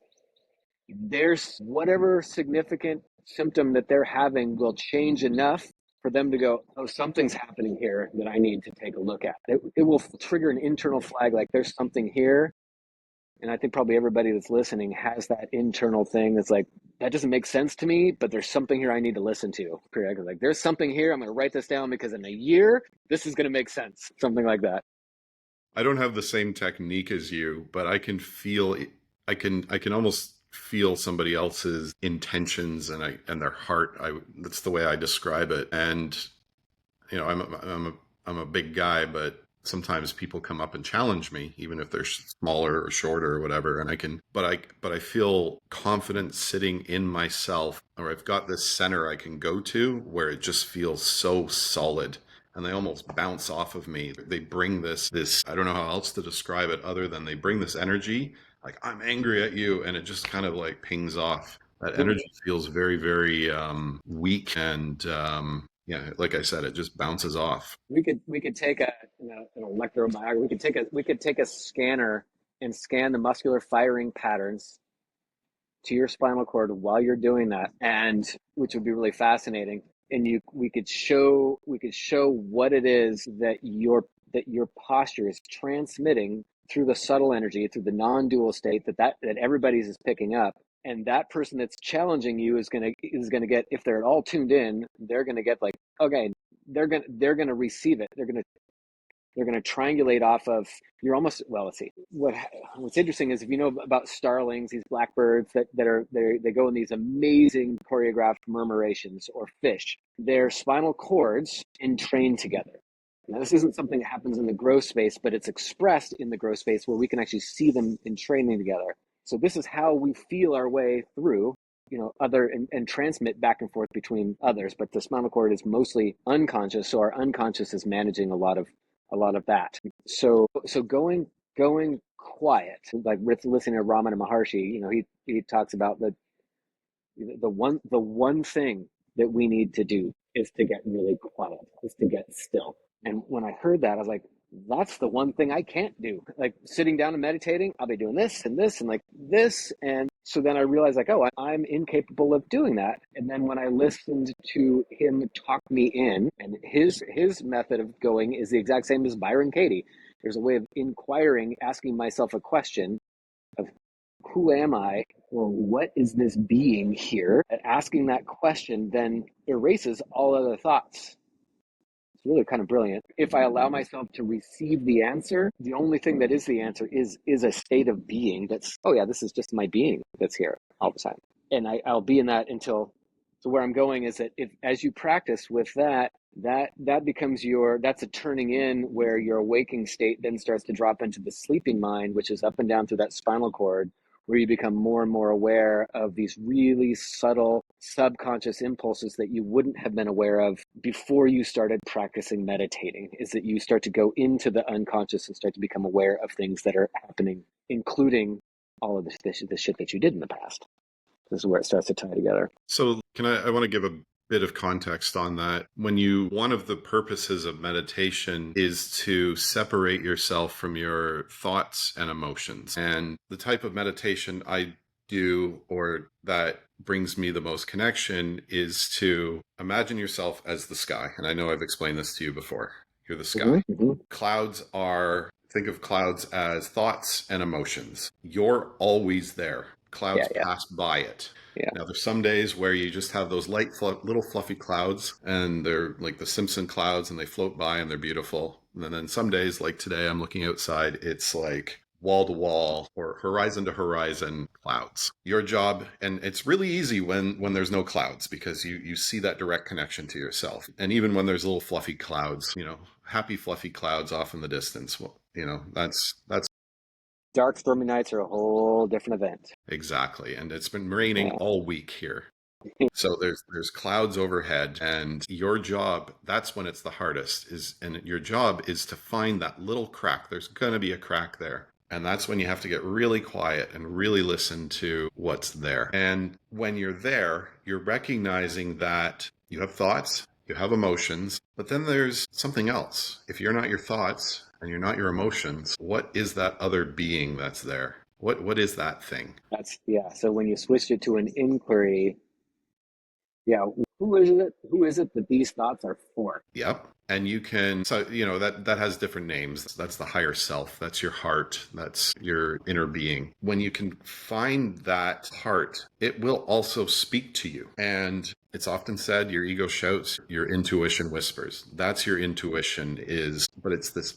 there's whatever significant symptom that they're having will change enough for them to go, oh, something's happening here that I need to take a look at. It will trigger an internal flag, like there's something here. And I think probably everybody that's listening has that internal thing that's like, that doesn't make sense to me, but there's something here I need to listen to. Like, there's something here, I'm going to write this down because in a year, this is going to make sense. Something like that. I don't have the same technique as you, but I can feel, I can almost feel somebody else's intentions and their heart. That's the way I describe it. And I'm a big guy, but sometimes people come up and challenge me, even if they're smaller or shorter or whatever. And but I feel confident sitting in myself, or I've got this center I can go to where it just feels so solid. And they almost bounce off of me. They bring this, I don't know how else to describe it other than they bring this energy, like, I'm angry at you, and it just kind of like pings off. That energy feels very, very weak, and yeah, like I said, it just bounces off. We could take an electromyography. We could take a scanner and scan the muscular firing patterns to your spinal cord while you're doing that, and which would be really fascinating. And we could show what it is that your posture is transmitting through the subtle energy, through the non-dual state that everybody's is picking up. And that person that's challenging you is gonna get, if they're at all tuned in, they're gonna get like, okay, they're gonna receive it. They're gonna triangulate off of, you're almost, well, let's see. What's interesting is, if you know about starlings, these blackbirds they go in these amazing choreographed murmurations, or fish, their spinal cords entrain together. Now, this isn't something that happens in the gross space, but it's expressed in the gross space where we can actually see them entraining together. So this is how we feel our way through, other and transmit back and forth between others. But the spinal cord is mostly unconscious, so our unconscious is managing a lot of that. So going quiet, like listening to Ramana Maharshi, he talks about the one thing that we need to do is to get really quiet, is to get still. And when I heard that, I was like, that's the one thing I can't do. Like, sitting down and meditating, I'll be doing this and this and like this. And so then I realized, like, oh, I'm incapable of doing that. And then when I listened to him talk me in, and his method of going is the exact same as Byron Katie. There's a way of inquiring, asking myself a question of, who am I, or what is this being here? And asking that question then erases all other thoughts. It's really kind of brilliant. If I allow myself to receive the answer, the only thing that is the answer is a state of being that's, oh yeah, this is just my being that's here all the time. And I'll be in that until, so where I'm going is that as you practice with that becomes that's a turning in, where your waking state then starts to drop into the sleeping mind, which is up and down through that spinal cord, where you become more and more aware of these really subtle subconscious impulses that you wouldn't have been aware of before you started practicing meditating, is that you start to go into the unconscious and start to become aware of things that are happening, including all of the shit that you did in the past. This is where it starts to tie together. So I want to give a bit of context on that. One of the purposes of meditation is to separate yourself from your thoughts and emotions. And the type of meditation I do, or that brings me the most connection, is to imagine yourself as the sky. And I know I've explained this to you before. You're the sky. Think of clouds as thoughts and emotions. You're always there. Clouds pass by it. Yeah. Now, there's some days where you just have those light, little fluffy clouds, and they're like the Simpson clouds, and they float by and they're beautiful. And then some days, like today, I'm looking outside, it's like wall to wall or horizon to horizon clouds. Your job, and it's really easy when there's no clouds, because you see that direct connection to yourself. And even when there's little fluffy clouds, happy fluffy clouds off in the distance, that's dark stormy nights are a whole different event. Exactly. And it's been raining all week here. So there's clouds overhead, and your job, that's when it's the hardest, and your job is to find that little crack. There's going to be a crack there. And that's when you have to get really quiet and really listen to what's there. And when you're there, you're recognizing that you have thoughts, you have emotions, but then there's something else. If you're not your thoughts and you're not your emotions, what is that other being that's there? What is that thing? So when you switched it to an inquiry, who is it that these thoughts are for? Yep. And you can, so, that has different names. That's the higher self. That's your heart. That's your inner being. When you can find that heart, it will also speak to you. And it's often said, your ego shouts, your intuition whispers. That's your intuition but it's this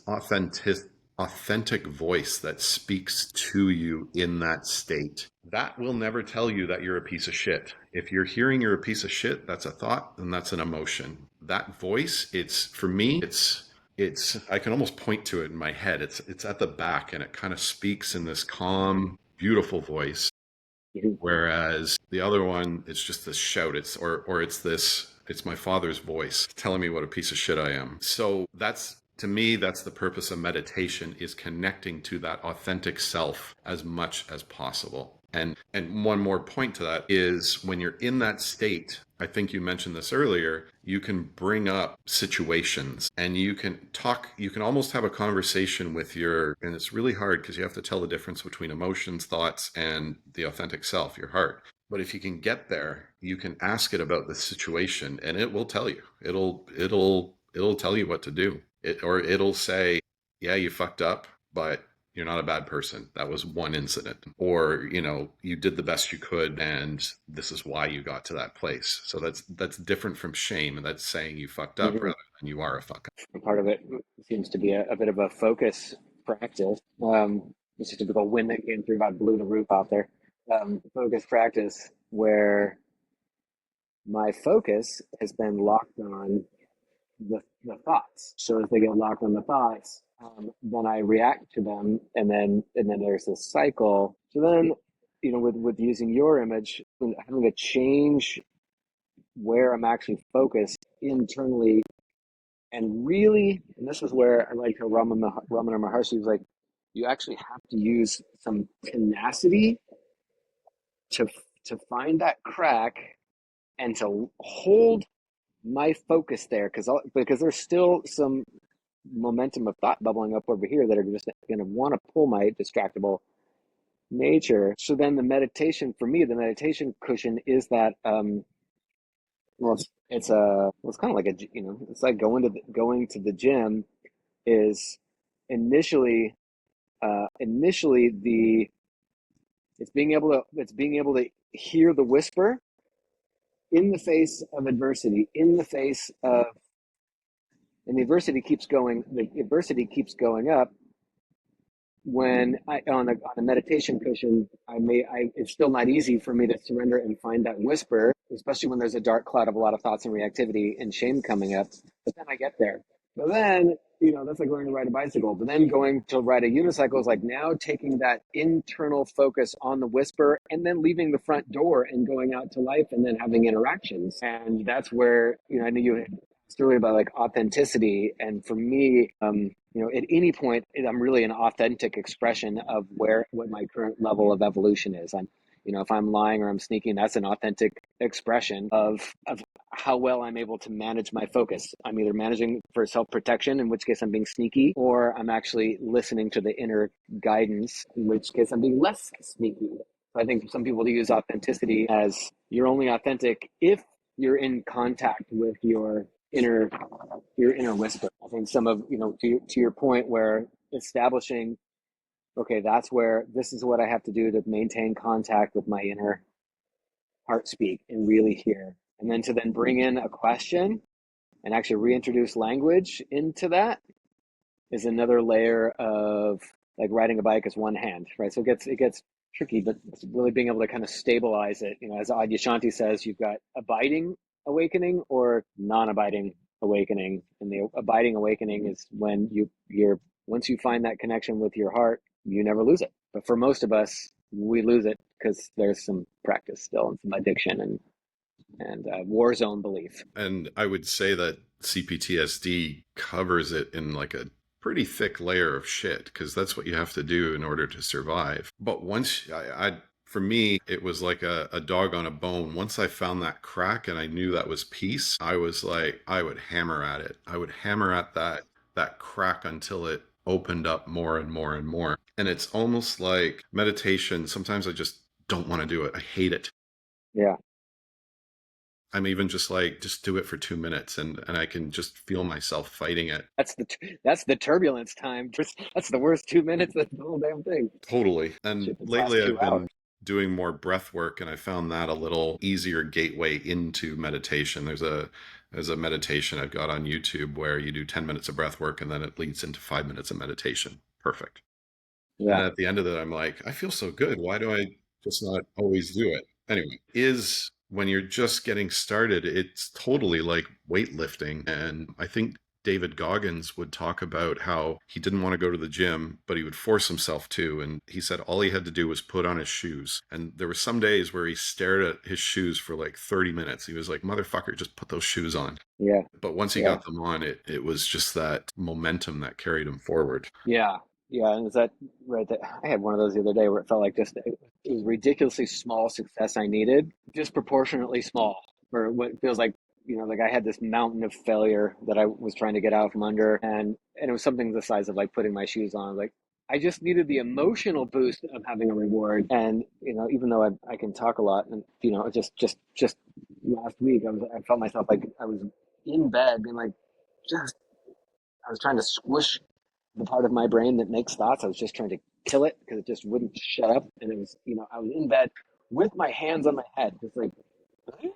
authentic voice that speaks to you in that state. That will never tell you that you're a piece of shit. If you're hearing you're a piece of shit, that's a thought, and that's an emotion. That voice, for me, I can almost point to it in my head. It's at the back, and it kind of speaks in this calm, beautiful voice. Whereas the other one, it's just this shout. It's my father's voice telling me what a piece of shit I am. So to me, that's the purpose of meditation, is connecting to that authentic self as much as possible. And one more point to that is, when you're in that state, I think you mentioned this earlier, you can bring up situations and you can almost have a conversation and it's really hard because you have to tell the difference between emotions, thoughts, and the authentic self, your heart. But if you can get there, you can ask it about the situation, and it will tell you. It'll tell you what to do. It'll say, yeah, you fucked up, but you're not a bad person. That was one incident. Or, you did the best you could, and this is why you got to that place. So that's different from shame. And that's saying you fucked up rather than you are a fuck up. And part of it seems to be a bit of a focus practice. It's just a typical wind that came through, about blew the roof out there. Focus practice where my focus has been locked on the thoughts. So if they get locked on the thoughts, then I react to them, and then there's this cycle. So then, with using your image, having to change where I'm actually focused internally, and really, and this is where I like how Ramana Maharshi was like, you actually have to use some tenacity to find that crack and to hold my focus there, because there's still some momentum of thought bubbling up over here that are just going to want to pull my distractible nature. So then the meditation cushion is that it's kind of like it's like going to the gym is initially it's being able to hear the whisper in the face of adversity, and the adversity keeps going up. When on a meditation cushion, it's still not easy for me to surrender and find that whisper, especially when there's a dark cloud of a lot of thoughts and reactivity and shame coming up. But then I get there. But then that's like learning to ride a bicycle. But then going to ride a unicycle is like now taking that internal focus on the whisper and then leaving the front door and going out to life and then having interactions. And that's where, I know you asked earlier about like authenticity. And for me, at any point, I'm really an authentic expression of what my current level of evolution is. If I'm lying or I'm sneaking, that's an authentic expression of how well I'm able to manage my focus. I'm either managing for self-protection, in which case I'm being sneaky, or I'm actually listening to the inner guidance, in which case I'm being less sneaky. I think some people use authenticity as you're only authentic if you're in contact with your inner whisper. I think some of, to your point where establishing, okay, that's where this is what I have to do to maintain contact with my inner heart speak and really hear. And then to then bring in a question and actually reintroduce language into that is another layer of like riding a bike is one hand, right? So it gets tricky, but it's really being able to kind of stabilize it. As Adyashanti says, you've got abiding awakening or non-abiding awakening. And the abiding awakening is when once you find that connection with your heart, you never lose it. But for most of us, we lose it because there's some practice still and some addiction and war zone belief. And I would say that CPTSD covers it in like a pretty thick layer of shit because that's what you have to do in order to survive. But once for me, it was like a dog on a bone. Once I found that crack and I knew that was peace, I was like, I would hammer at it. I would hammer at that crack until it opened up more and more and more. And it's almost like meditation. Sometimes I just don't want to do it. I hate it. Yeah. I'm even just like, just do it for 2 minutes and I can just feel myself fighting it. That's the turbulence time. That's the worst 2 minutes of the whole damn thing. Totally. And lately I've been hours. doing more breath work and I found that a little easier gateway into meditation. There's a meditation I've got on YouTube where you do 10 minutes of breath work and then it leads into 5 minutes of meditation. Perfect. Yeah. And at the end of it, I'm like, I feel so good. Why do I just not always do it? Anyway, when you're just getting started, it's totally like weightlifting. And I think David Goggins would talk about how he didn't want to go to the gym, but he would force himself to. And he said all he had to do was put on his shoes. And there were some days where he stared at his shoes for like 30 minutes. He was like, motherfucker, just put those shoes on. Yeah. But once he got them on, it was just that momentum that carried him forward. Yeah. Yeah, and is that right? That I had one of those the other day where it felt like it was ridiculously small success I needed, disproportionately small, or what feels like like I had this mountain of failure that I was trying to get out from under, and it was something the size of like putting my shoes on. Like I just needed the emotional boost of having a reward, and even though I can talk a lot, and just last week I felt myself like I was in bed being like I was trying to squish the part of my brain that makes thoughts. I was just trying to kill it because it just wouldn't shut up. And it was, I was in bed with my hands on my head, just like, I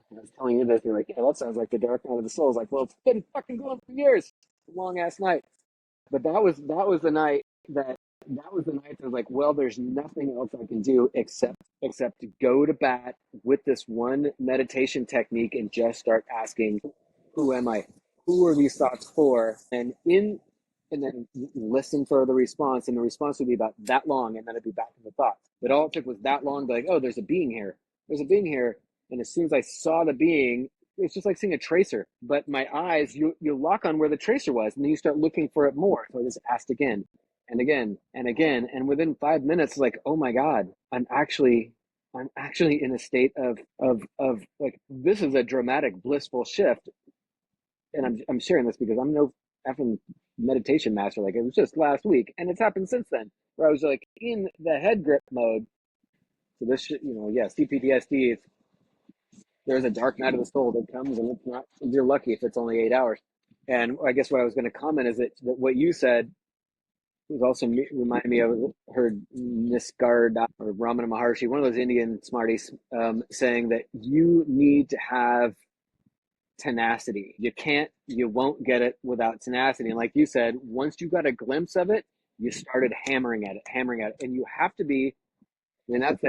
was telling you this, you're like, yeah, that sounds like the dark night of the soul. I was like, well, it's been fucking going for years. Long ass night. But that was the night that was the night that I was like, well, there's nothing else I can do except to go to bat with this one meditation technique and just start asking, who am I? Who are these thoughts for? And then listen for the response, and the response would be about that long, and then it'd be back to the thoughts. But all it took was that long to be like, oh, there's a being here. There's a being here. And as soon as I saw the being, it's just like seeing a tracer. But my eyes, you lock on where the tracer was, and then you start looking for it more. So I just asked again and again and again. And within 5 minutes, it's like, oh my God, I'm actually in a state of like, this is a dramatic, blissful shift. And I'm sharing this because I'm no effing meditation master. Like, it was just last week, and it's happened since then, where I was like in the head grip mode. So this shit, CPTSD, there's a dark night of the soul that comes, and it's not, you're lucky if it's only 8 hours. And I guess what I was going to comment is that what you said was also reminded me of, heard Nisargadatta or Ramana Maharshi, one of those Indian smarties, saying that you need to have tenacity. You won't get it without tenacity. And like you said, once you got a glimpse of it, you started hammering at it. And you have to be, that's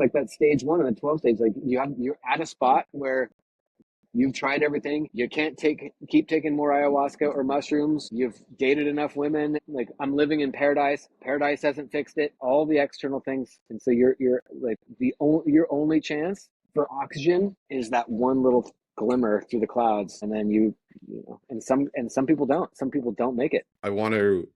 like that stage one of the 12 stage. Like you're at a spot where You've tried everything. You can't keep taking more ayahuasca or mushrooms. You've dated enough women. Like, I'm living in paradise. Paradise hasn't fixed it. All the external things, and so you're like your only chance for oxygen is that one little glimmer through the clouds, and then you know, and some people don't. Some people don't make it. I want to,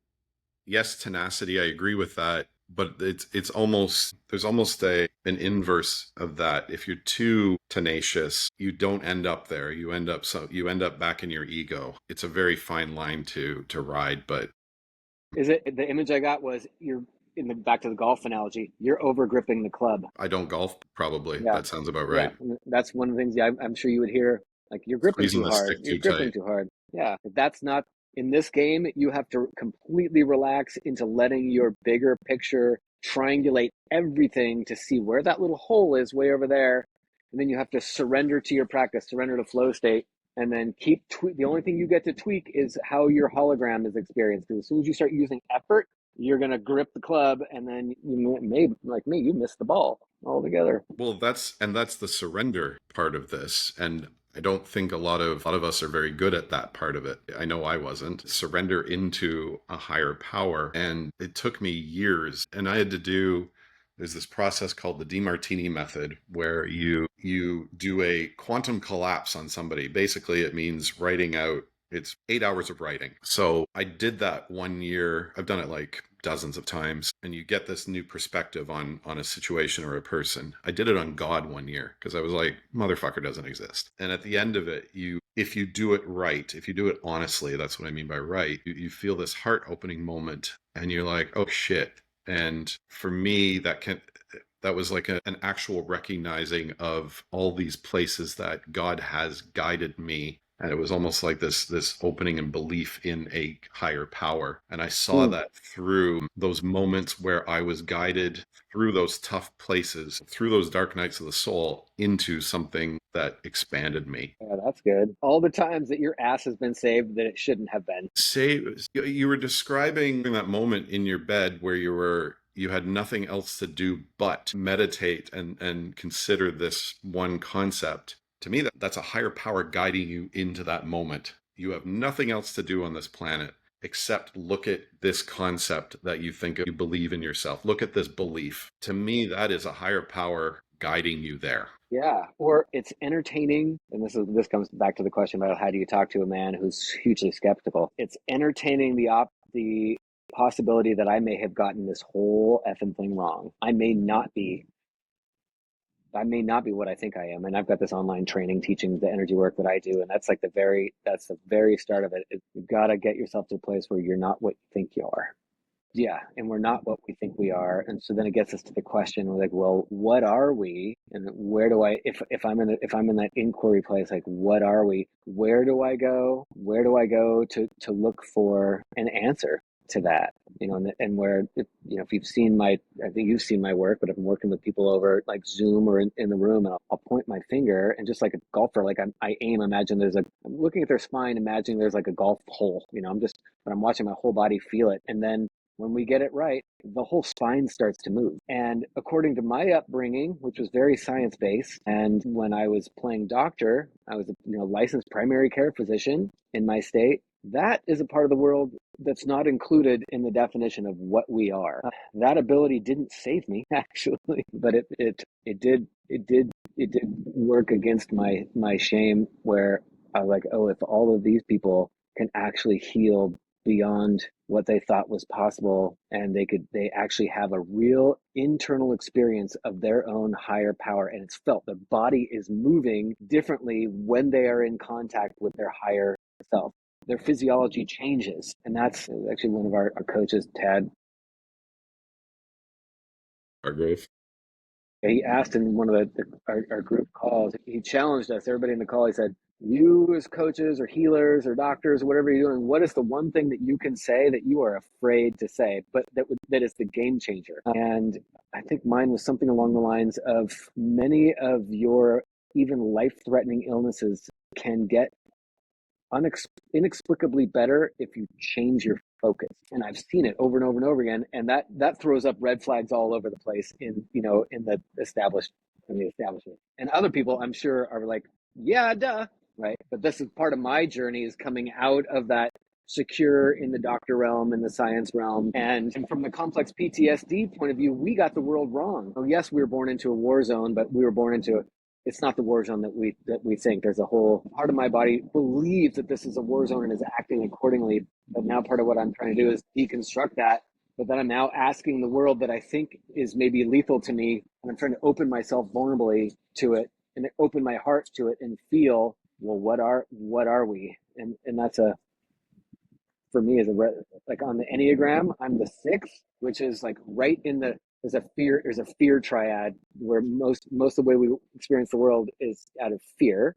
yes, tenacity. I agree with that, but it's almost, there's almost an inverse of that. If you're too tenacious, you don't end up there. You end up back in your ego. It's a very fine line to ride, but Is it the image I got was you're in the back to the golf analogy? You're over gripping the club. I don't golf probably. Yeah, That sounds about yeah. right. That's one of the things. Yeah, I'm sure you would hear like you're gripping Squeezing too the hard. stick You're too gripping tight. too hard. Yeah, that's not in this game. You have to completely relax into letting your bigger picture triangulate everything to see where that little hole is way over there, and then you have to surrender to your practice, surrender to flow state, and then keep the only thing you get to tweak is how your hologram is experienced. Because as soon as you start using effort, you're going to grip the club, and then you may, like me, you miss the ball altogether. Well, that's the surrender part of this. And I don't think a lot of us are very good at that part of it. I know I wasn't. Surrender into a higher power. And it took me years. And I had to do, there's this process called the DiMartini method where you do a quantum collapse on somebody. Basically, it means writing out, it's 8 hours of writing. So I did that 1 year. I've done it like dozens of times, and you get this new perspective on a situation or a person. I did it on God 1 year because I was like, motherfucker doesn't exist. And at the end of it, if you do it right, if you do it honestly, that's what I mean by right, you feel this heart opening moment and you're like, oh shit. And for me, that was like an actual recognizing of all these places that God has guided me. And it was almost like this opening and belief in a higher power. And I saw Mm. that through those moments where I was guided through those tough places, through those dark nights of the soul, into something that expanded me. Yeah, that's good. All the times that your ass has been saved that it shouldn't have been. Say, you were describing that moment in your bed where you had nothing else to do but meditate and consider this one concept. To me, that's a higher power guiding you into that moment. You have nothing else to do on this planet except look at this concept that you think you believe in yourself. Look at this belief. To me, that is a higher power guiding you there. Yeah, or it's entertaining, and this comes back to the question about how do you talk to a man who's hugely skeptical. It's entertaining the possibility that I may have gotten this whole effing thing wrong. I may not be what I think I am. And I've got this online training teaching the energy work that I do. And that's like that's the very start of it. You've got to get yourself to a place where you're not what you think you are. Yeah. And we're not what we think we are. And so then it gets us to the question, we're like, well, what are we? And where do if I'm in that inquiry place, like, what are we? Where do I go? Where do I go to look for an answer to that? And where, if you've seen I think you've seen my work, but I'm working with people over like Zoom or in the room, and I'll point my finger, and just like a golfer, like I aim, imagine I'm looking at their spine, imagining there's like a golf hole, but I'm watching my whole body feel it. And then when we get it right, the whole spine starts to move. And according to my upbringing, which was very science-based, and when I was playing doctor, I was a licensed primary care physician in my state. That is a part of the world that's not included in the definition of what we are. That ability didn't save me, actually, but it did work against my shame, where I was like, oh, if all of these people can actually heal beyond what they thought was possible, and they actually have a real internal experience of their own higher power, and it's felt. The body is moving differently when they are in contact with their higher self. Their physiology changes. And that's actually one of our coaches, Tad. Hargrave. He asked in one of our group calls, he challenged us, everybody in the call. He said, you as coaches or healers or doctors or whatever you're doing, what is the one thing that you can say that you are afraid to say, but that is the game changer? And I think mine was something along the lines of, many of your even life-threatening illnesses can get inexplicably better if you change your focus. And I've seen it over and over and over again, and that throws up red flags all over the place in the establishment. And other people, I'm sure, are like, yeah, duh. right? But this is part of my journey, is coming out of that secure in the doctor realm, in the science realm. And from the complex PTSD point of view, we got the world wrong. Oh, yes, we were born into a war zone, but we were born into it's not the war zone that we think. There's a whole part of my body believes that this is a war zone and is acting accordingly. But now part of what I'm trying to do is deconstruct that. But then I'm now asking the world that I think is maybe lethal to me, and I'm trying to open myself vulnerably to it and open my heart to it and feel, well, what are we? And that's for me is like on the Enneagram, I'm the 6, which is like right in the there's a fear triad where most of the way we experience the world is out of fear,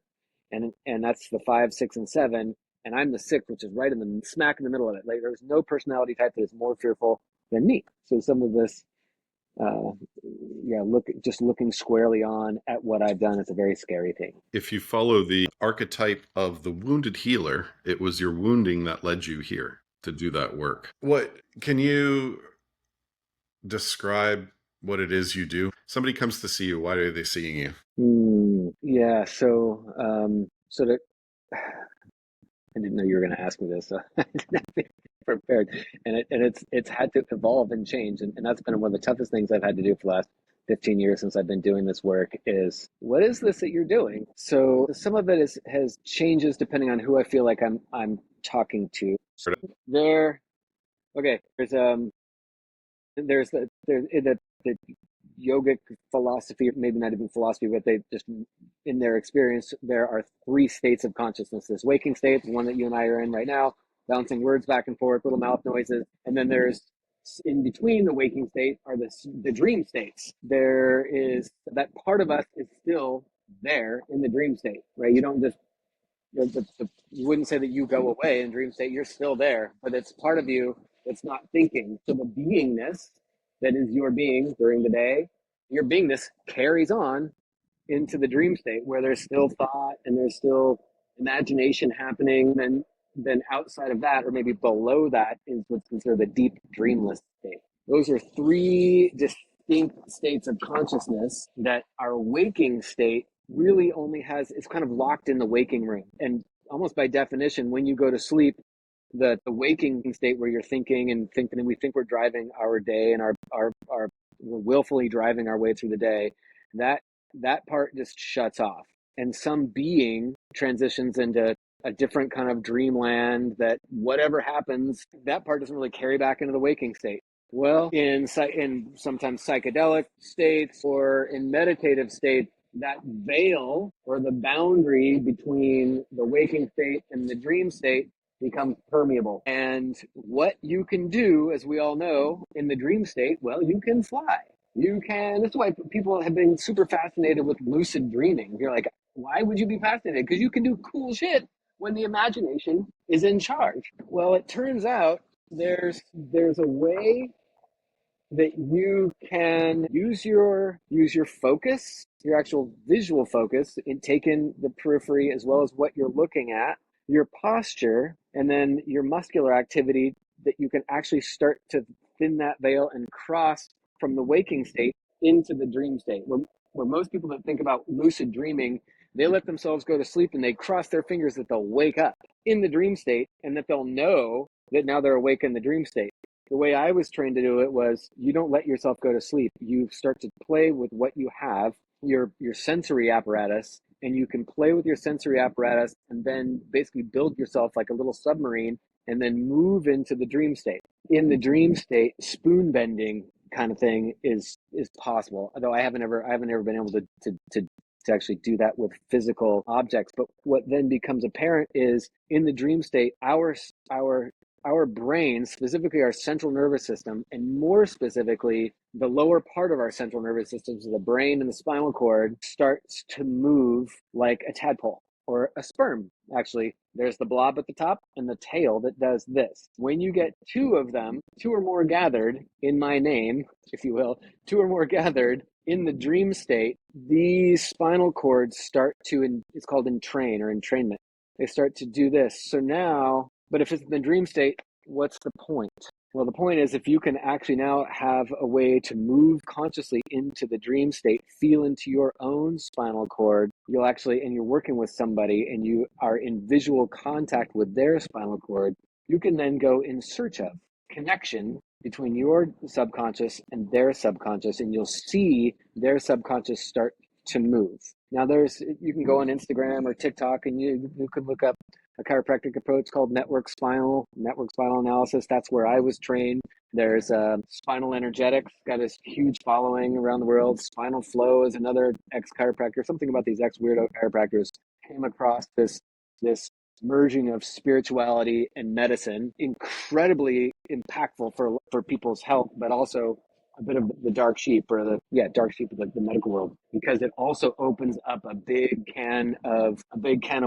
and that's the 5, 6, and 7, and I'm the 6, which is right in the smack in the middle of it. Like there's no personality type that is more fearful than me. So some of this, uh, looking squarely on at what I've done, it's a very scary thing. If you follow the archetype of the wounded healer, it was your wounding that led you here to do that work. What can you describe what it is you do? Somebody comes to see you. Why are they seeing you? Yeah. So that I didn't know you were going to ask me this, so I didn't have to prepared. And it's had to evolve and change, and that's been one of the toughest things I've had to do for the last 15 years since I've been doing this work. Is what is this that you're doing? So some of it has changes depending on who I feel like I'm talking to. There, okay. There's the yogic philosophy, maybe not even philosophy, but they just, in their experience, there are 3 states of consciousness. This waking state, the one that you and I are in right now, bouncing words back and forth, little mouth noises. And then there's, in between the waking state, are the dream states. There is that part of us is still there in the dream state, right? You don't just, you wouldn't say that you go away in dream state. You're still there, but it's part of you that's not thinking. So the beingness that is your being during the day, your beingness carries on into the dream state where there's still thought and there's still imagination happening. Then outside of that, or maybe below that, is what's considered the deep dreamless state. Those are 3 distinct states of consciousness that our waking state really only has. It's kind of locked in the waking room. And almost by definition, when you go to sleep, the waking state where you're thinking and we think we're driving our day and our we're willfully driving our way through the day, that part just shuts off, and some being transitions into a different kind of dreamland, that whatever happens, that part doesn't really carry back into the waking state. Well, in sometimes psychedelic states or in meditative states, that veil or the boundary between the waking state and the dream state becomes permeable. And what you can do, as we all know, in the dream state, well, you can fly. You can. That's why people have been super fascinated with lucid dreaming. You're like, why would you be fascinated? Because you can do cool shit when the imagination is in charge. Well, it turns out there's a way that you can use your focus, your actual visual focus, and take in the periphery as well as what you're looking at, your posture, and then your muscular activity, that you can actually start to thin that veil and cross from the waking state into the dream state. Where most people that think about lucid dreaming, they let themselves go to sleep and they cross their fingers that they'll wake up in the dream state and that they'll know that now they're awake in the dream state. The way I was trained to do it was, you don't let yourself go to sleep. You start to play with what you have, your sensory apparatus, and you can play with your sensory apparatus and then basically build yourself like a little submarine and then move into the dream state. In the dream state, spoon bending kind of thing is possible. Although I haven't ever been able to actually do that with physical objects. But what then becomes apparent is, in the dream state, our brain, specifically our central nervous system, and more specifically the lower part of our central nervous system, so the brain and the spinal cord, starts to move like a tadpole or a sperm. Actually, there's the blob at the top and the tail that does this. When you get 2 of them, 2 or more gathered in my name, if you will, 2 or more gathered in the dream state, these spinal cords start to, it's called entrain or entrainment. They start to do this. So now, but if it's in the dream state, what's the point? Well, the point is, if you can actually now have a way to move consciously into the dream state, feel into your own spinal cord, you'll actually, and you're working with somebody and you are in visual contact with their spinal cord, you can then go in search of connection between your subconscious and their subconscious, and you'll see their subconscious start to move. Now, you can go on Instagram or TikTok and you can look up a chiropractic approach called network spinal analysis. That's where I was trained. There's spinal energetics, got this huge following around the world. Spinal flow is another ex-chiropractor. Something about these ex-weirdo chiropractors came across this merging of spirituality and medicine, incredibly impactful for people's health, but also a bit of the dark sheep or dark sheep of the medical world, because it also opens up a big can of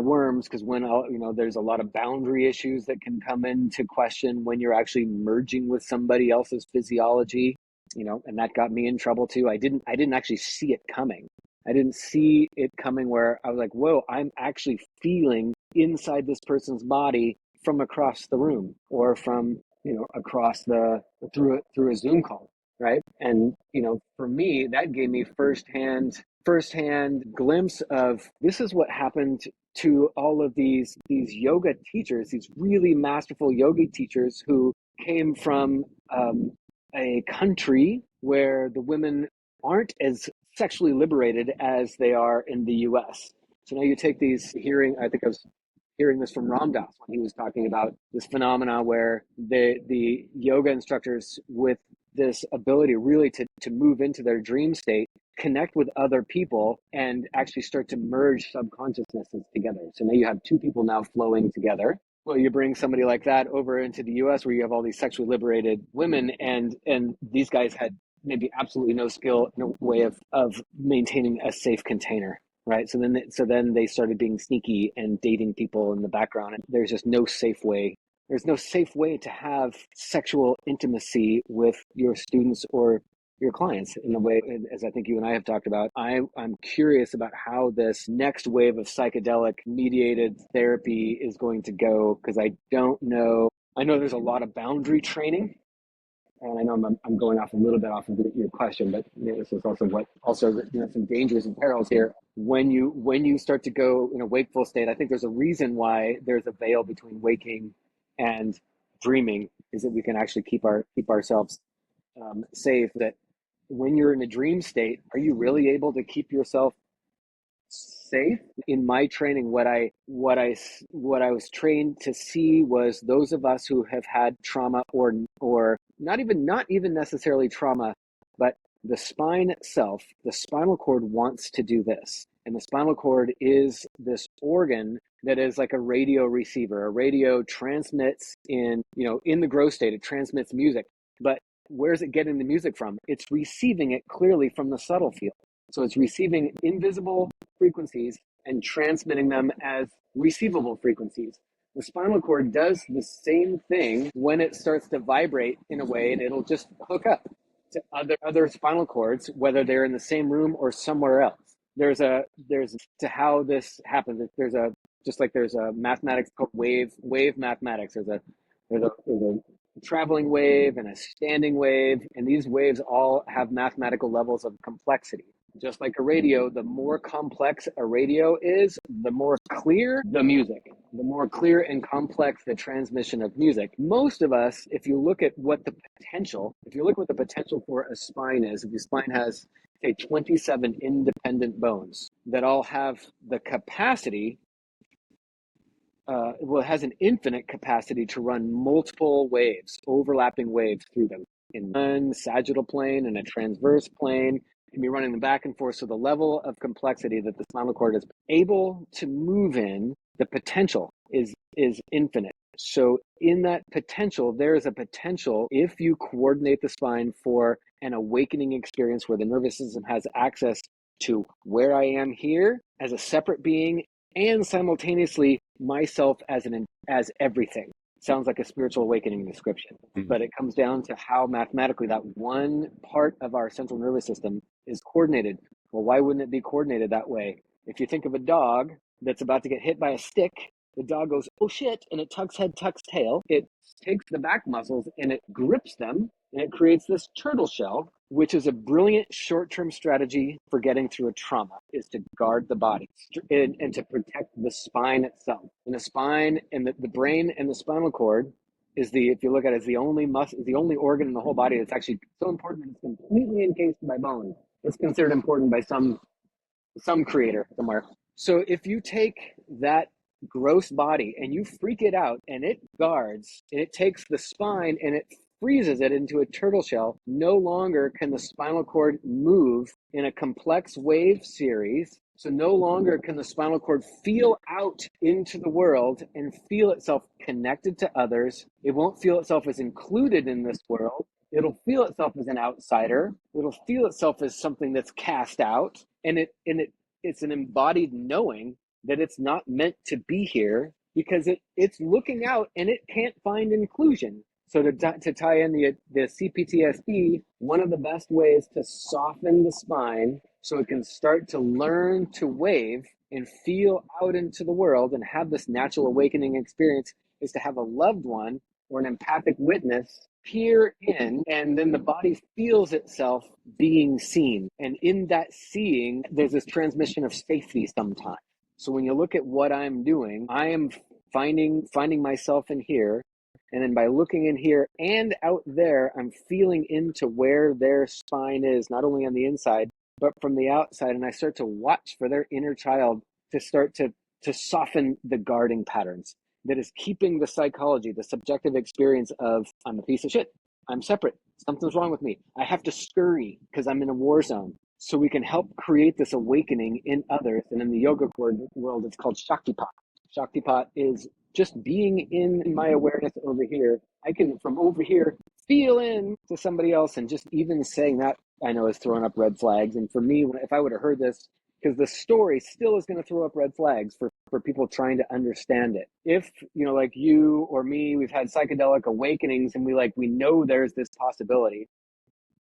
worms. Because when there's a lot of boundary issues that can come into question when you're actually merging with somebody else's physiology, and that got me in trouble too. I didn't actually see it coming. I didn't see it coming where I was like, whoa, I'm actually feeling inside this person's body from across the room or from across through a Zoom call. Right. And, for me, that gave me firsthand glimpse of this is what happened to all of these yoga teachers, these really masterful yogi teachers who came from a country where the women aren't as sexually liberated as they are in the US. So now you take I think I was hearing this from Ram Dass when he was talking about this phenomena where the yoga instructors with this ability really to move into their dream state, connect with other people, and actually start to merge subconsciousnesses together. So now you have two people now flowing together. Well, you bring somebody like that over into the US where you have all these sexually liberated women, and these guys had maybe absolutely no skill, no way of maintaining a safe container. Right. So then they started being sneaky and dating people in the background. And there's just no safe way. There's no safe way to have sexual intimacy with your students or your clients in the way, as I think you and I have talked about. I'm curious about how this next wave of psychedelic mediated therapy is going to go, because I don't know. I know there's a lot of boundary training. And I know I'm going off a little bit off of your question, but this is also some dangers and perils here. When you start to go in a wakeful state, I think there's a reason why there's a veil between waking and dreaming, is that we can actually keep ourselves safe. That when you're in a dream state, are you really able to keep yourself safe? In my training, what I was trained to see was those of us who have had trauma, or not even necessarily trauma, but the spine itself, the spinal cord wants to do this. And the spinal cord is this organ that is like a radio receiver. A radio transmits in the growth state, it transmits music. But where's it getting the music from? It's receiving it clearly from the subtle field. So it's receiving invisible frequencies and transmitting them as receivable frequencies. The spinal cord does the same thing when it starts to vibrate in a way, and it'll just hook up to other spinal cords, whether they're in the same room or somewhere else. There's to how this happens. There's a mathematics called wave mathematics. There's a traveling wave and a standing wave, and these waves all have mathematical levels of complexity. Just like a radio, the more complex a radio is, the more clear the music, the more clear and complex the transmission of music. Most of us, if you look at what the potential for a spine is, if your spine has, say, 27 independent bones that all have the capacity, it has an infinite capacity to run multiple waves, overlapping waves through them in one sagittal plane and a transverse plane. Can be running them back and forth. So the level of complexity that the spinal cord is able to move in, the potential is infinite. So in that potential, there is a potential, if you coordinate the spine, for an awakening experience where the nervous system has access to where I am here as a separate being, and simultaneously myself as everything. Sounds like a spiritual awakening description, but it comes down to how mathematically that one part of our central nervous system is coordinated. Well, why wouldn't it be coordinated that way? If you think of a dog that's about to get hit by a stick, The dog goes, oh shit, and it tucks head, tucks tail. It takes the back muscles and it grips them, and it creates this turtle shell, which is a brilliant short-term strategy for getting through a trauma, is to guard the body and to protect the spine itself. And the spine and the brain and the spinal cord is if you look at it, is the only organ in the whole body that's actually so important that it's completely encased by bone. It's considered important by some creator somewhere. So if you take that gross body and you freak it out and it guards and it takes the spine and it freezes it into a turtle shell, no longer can the spinal cord move in a complex wave series. So no longer can the spinal cord feel out into the world and feel itself connected to others. It won't feel itself as included in this world. It'll feel itself as an outsider. It'll feel itself as something that's cast out. And it's an embodied knowing that it's not meant to be here because it's looking out and it can't find inclusion. So to tie in the CPTSD, one of the best ways to soften the spine so it can start to learn to wave and feel out into the world and have this natural awakening experience is to have a loved one or an empathic witness peer in, and then the body feels itself being seen. And in that seeing, there's this transmission of safety sometimes. So when you look at what I'm doing, I am finding myself in here. And then by looking in here and out there, I'm feeling into where their spine is, not only on the inside, but from the outside. And I start to watch for their inner child to start to soften the guarding patterns that is keeping the psychology, the subjective experience of I'm a piece of shit, I'm separate, something's wrong with me, I have to scurry because I'm in a war zone. So we can help create this awakening in others. And in the yoga world, it's called Shaktipat. Shaktipat is just being in my awareness over here. I can, from over here, feel in to somebody else. And just even saying that, I know, is throwing up red flags. And for me, if I would have heard this, because the story still is going to throw up red flags for people trying to understand it. If, like you or me, we've had psychedelic awakenings and we know there's this possibility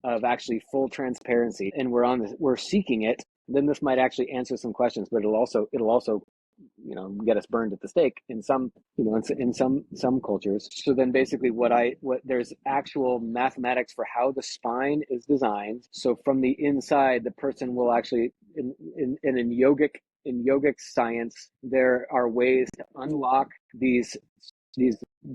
of actually full transparency and we're seeking it, then this might actually answer some questions, but it'll also get us burned at the stake in some some cultures. So then basically what there's actual mathematics for how the spine is designed. So from the inside, the person will actually in yogic science, there are ways to unlock these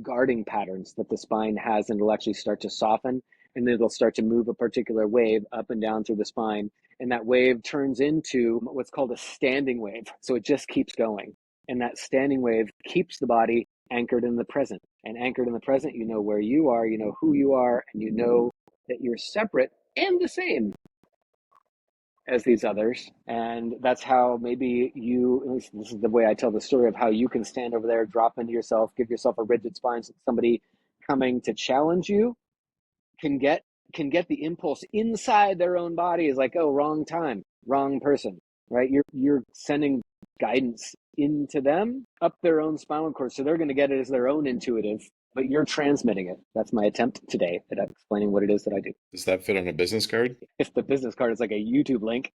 guarding patterns that the spine has, and it'll actually start to soften, and then it'll start to move a particular wave up and down through the spine. And that wave turns into what's called a standing wave. So it just keeps going. And that standing wave keeps the body anchored in the present. And anchored in the present, you know where you are, you know who you are, and you know that you're separate and the same as these others. And that's how maybe you, at least this is the way I tell the story of how you can stand over there, drop into yourself, give yourself a rigid spine so somebody coming to challenge you can get the impulse inside their own body is like, oh, wrong time, wrong person, right? You're sending guidance into them up their own spinal cord. So they're going to get it as their own intuitive, but you're transmitting it. That's my attempt today at explaining what it is that I do. Does that fit on a business card? If the business card is like a YouTube link.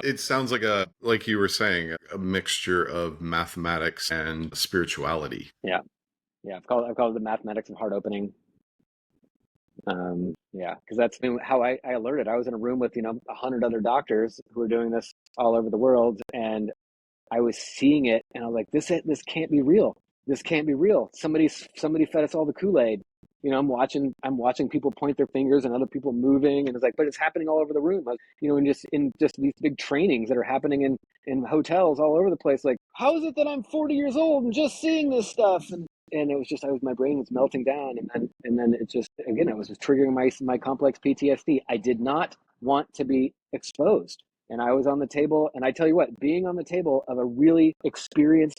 It sounds like you were saying, a mixture of mathematics and spirituality. Yeah. I've called it the mathematics of heart opening. Because that's how I alerted. I was in a room with 100 other doctors who were doing this all over the world, and I was seeing it, and I was like, this can't be real. This can't be real. Somebody fed us all the Kool-Aid. I'm watching people point their fingers and other people moving, and it's like, but it's happening all over the room. In just these big trainings that are happening in hotels all over the place. Like, how is it that I'm 40 years old and just seeing this stuff? And it was just, my brain was melting down, and then it just, again, it was just triggering my complex PTSD. I did not want to be exposed, and I was on the table. And I tell you what, being on the table of a really experienced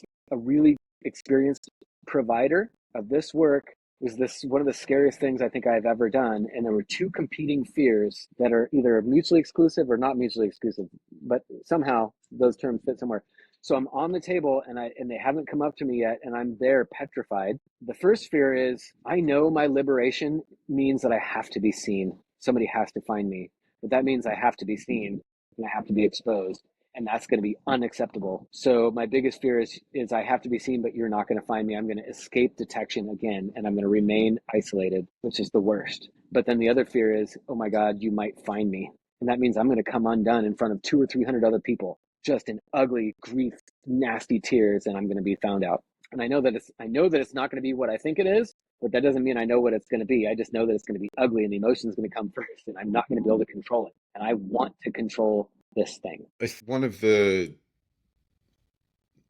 provider of this work was one of the scariest things I think I've ever done. And there were two competing fears that are either mutually exclusive or not mutually exclusive, but somehow those terms fit somewhere. So I'm on the table and they haven't come up to me yet, and I'm there petrified. The first fear is, I know my liberation means that I have to be seen. Somebody has to find me, but that means I have to be seen and I have to be exposed. and that's going to be unacceptable. So my biggest fear is I have to be seen, but you're not going to find me. I'm going to escape detection again, and I'm going to remain isolated, which is the worst. But then the other fear is, oh my God, you might find me, and that means I'm going to come undone in front of 200 or 300 other people, just in ugly grief, nasty tears, and I'm going to be found out. And I know that it's not going to be what I think it is, but that doesn't mean I know what it's going to be. I just know that it's going to be ugly, and the emotion is going to come first, and I'm not going to be able to control it. And I want to control this thing. One of the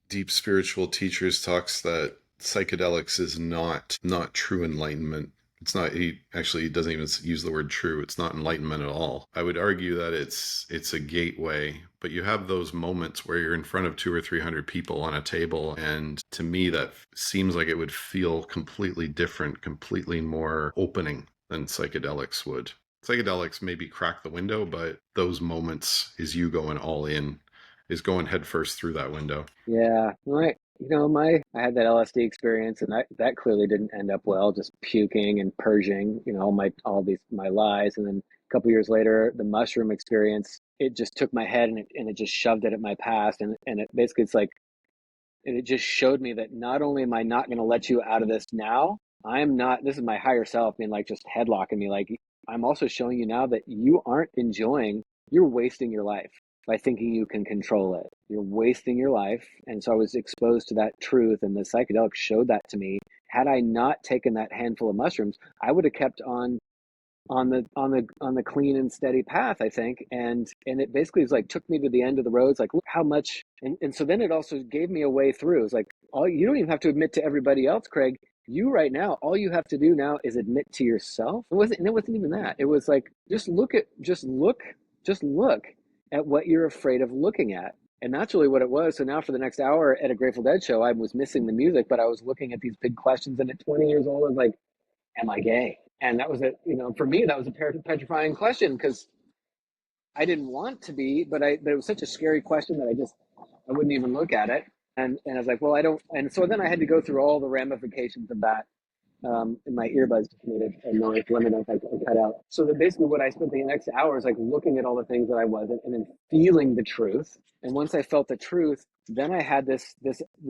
deep spiritual teachers talks that psychedelics is not true enlightenment. It's not, he doesn't even use the word true. It's not enlightenment at all. I would argue that it's a gateway, but you have those moments where you're in front of 200 or 300 people on a table, and to me that seems like it would feel completely different, completely more opening than psychedelics would. Psychedelics maybe crack the window, but those moments is you going all in, is going headfirst through that window. Yeah, right. I had that LSD experience, and that clearly didn't end up well. Just puking and purging, my lies, and then a couple years later, the mushroom experience. It just took my head and it just shoved it at my past, and it basically it's like, and it just showed me that not only am I not going to let you out of this now, I'm not. This is my higher self being like just headlocking me. Like, I'm also showing you now that you aren't enjoying. You're wasting your life by thinking you can control it. You're wasting your life. And so I was exposed to that truth, and the psychedelics showed that to me. Had I not taken that handful of mushrooms, I would have kept on the clean and steady path, I think. And it basically was like, took me to the end of the roads, like, look how much. And so then it also gave me a way through. It's like, you don't even have to admit to everybody else, Craig. You right now, all you have to do now is admit to yourself. It wasn't even that. It was like, just look at what you're afraid of looking at. And that's really what it was. So now for the next hour at a Grateful Dead show, I was missing the music, but I was looking at these big questions. And at 20 years old, I was like, am I gay? And that was for me, that was a petrifying question, because I didn't want to be, but it was such a scary question that I wouldn't even look at it. And I was like, well, I don't. And so then I had to go through all the ramifications of that. And my earbuds just made a noise. Let me know if I can cut out. So that basically what I spent the next hour is like looking at all the things that I wasn't, and then feeling the truth. And once I felt the truth, then I had this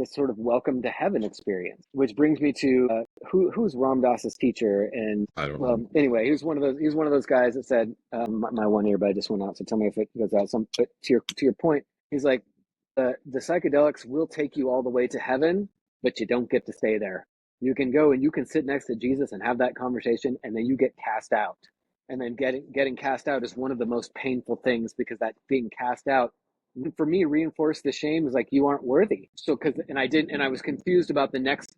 sort of welcome to heaven experience, which brings me to who's Ram Dass's teacher. And I don't well, know. anyway, he was one of those guys that said, my one earbud just went out, so tell me if it goes out. But to your point, he's like, the psychedelics will take you all the way to heaven, but you don't get to stay there. You can go and you can sit next to Jesus and have that conversation, and then you get cast out. And then getting cast out is one of the most painful things, because that being cast out, for me, reinforced the shame. Is like, you aren't worthy. So I was confused about the next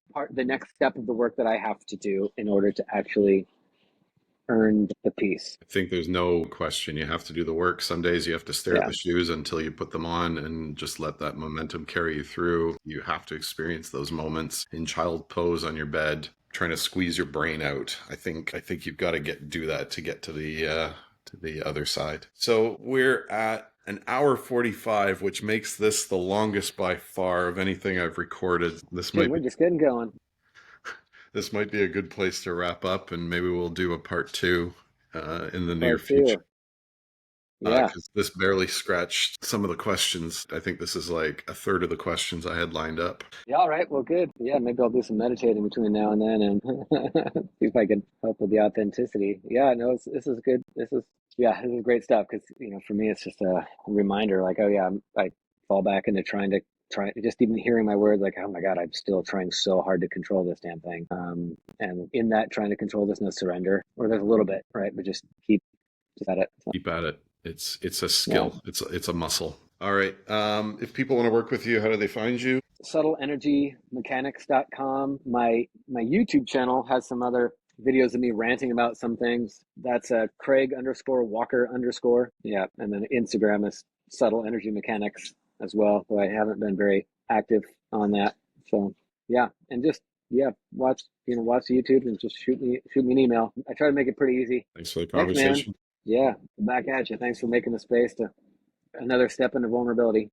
step of the work that I have to do in order to actually earn the peace. I think there's no question. You have to do the work. Some days you have to stare at Yeah. the shoes until you put them on and just let that momentum carry you through. You have to experience those moments in child pose on your bed, trying to squeeze your brain out. I think you've got to do that to get to the other side. So we're at an hour 45, which makes this the longest by far of anything I've recorded. We're just getting going. This might be a good place to wrap up, and maybe we'll do a part two in the near Part future. two. Yeah. Because this barely scratched some of the questions. I think this is like a third of the questions I had lined up. Yeah. All right. Well, good. Yeah. Maybe I'll do some meditating between now and then, and see if I can help with the authenticity. Yeah. No, this is good. This is great stuff. Because for me, it's just a reminder. Like, oh yeah, I fall back into trying just even hearing my words. Like, oh my God, I'm still trying so hard to control this damn thing. And in that trying to control, there's no surrender, or there's a little bit, right? But just keep at it. So, Keep at it. It's a yeah. skill. It's a muscle. All right. If people want to work with you, how do they find you? subtleenergymechanics.com. My YouTube channel has some other videos of me ranting about some things. That's Craig_Walker_. Yeah. And then Instagram is Subtle Energy Mechanics as well, though I haven't been very active on that. So yeah. And just watch YouTube and just shoot me an email. I try to make it pretty easy. Thanks for the Thanks, man. conversation. Yeah. Back at you. Thanks for making the space to another step into vulnerability.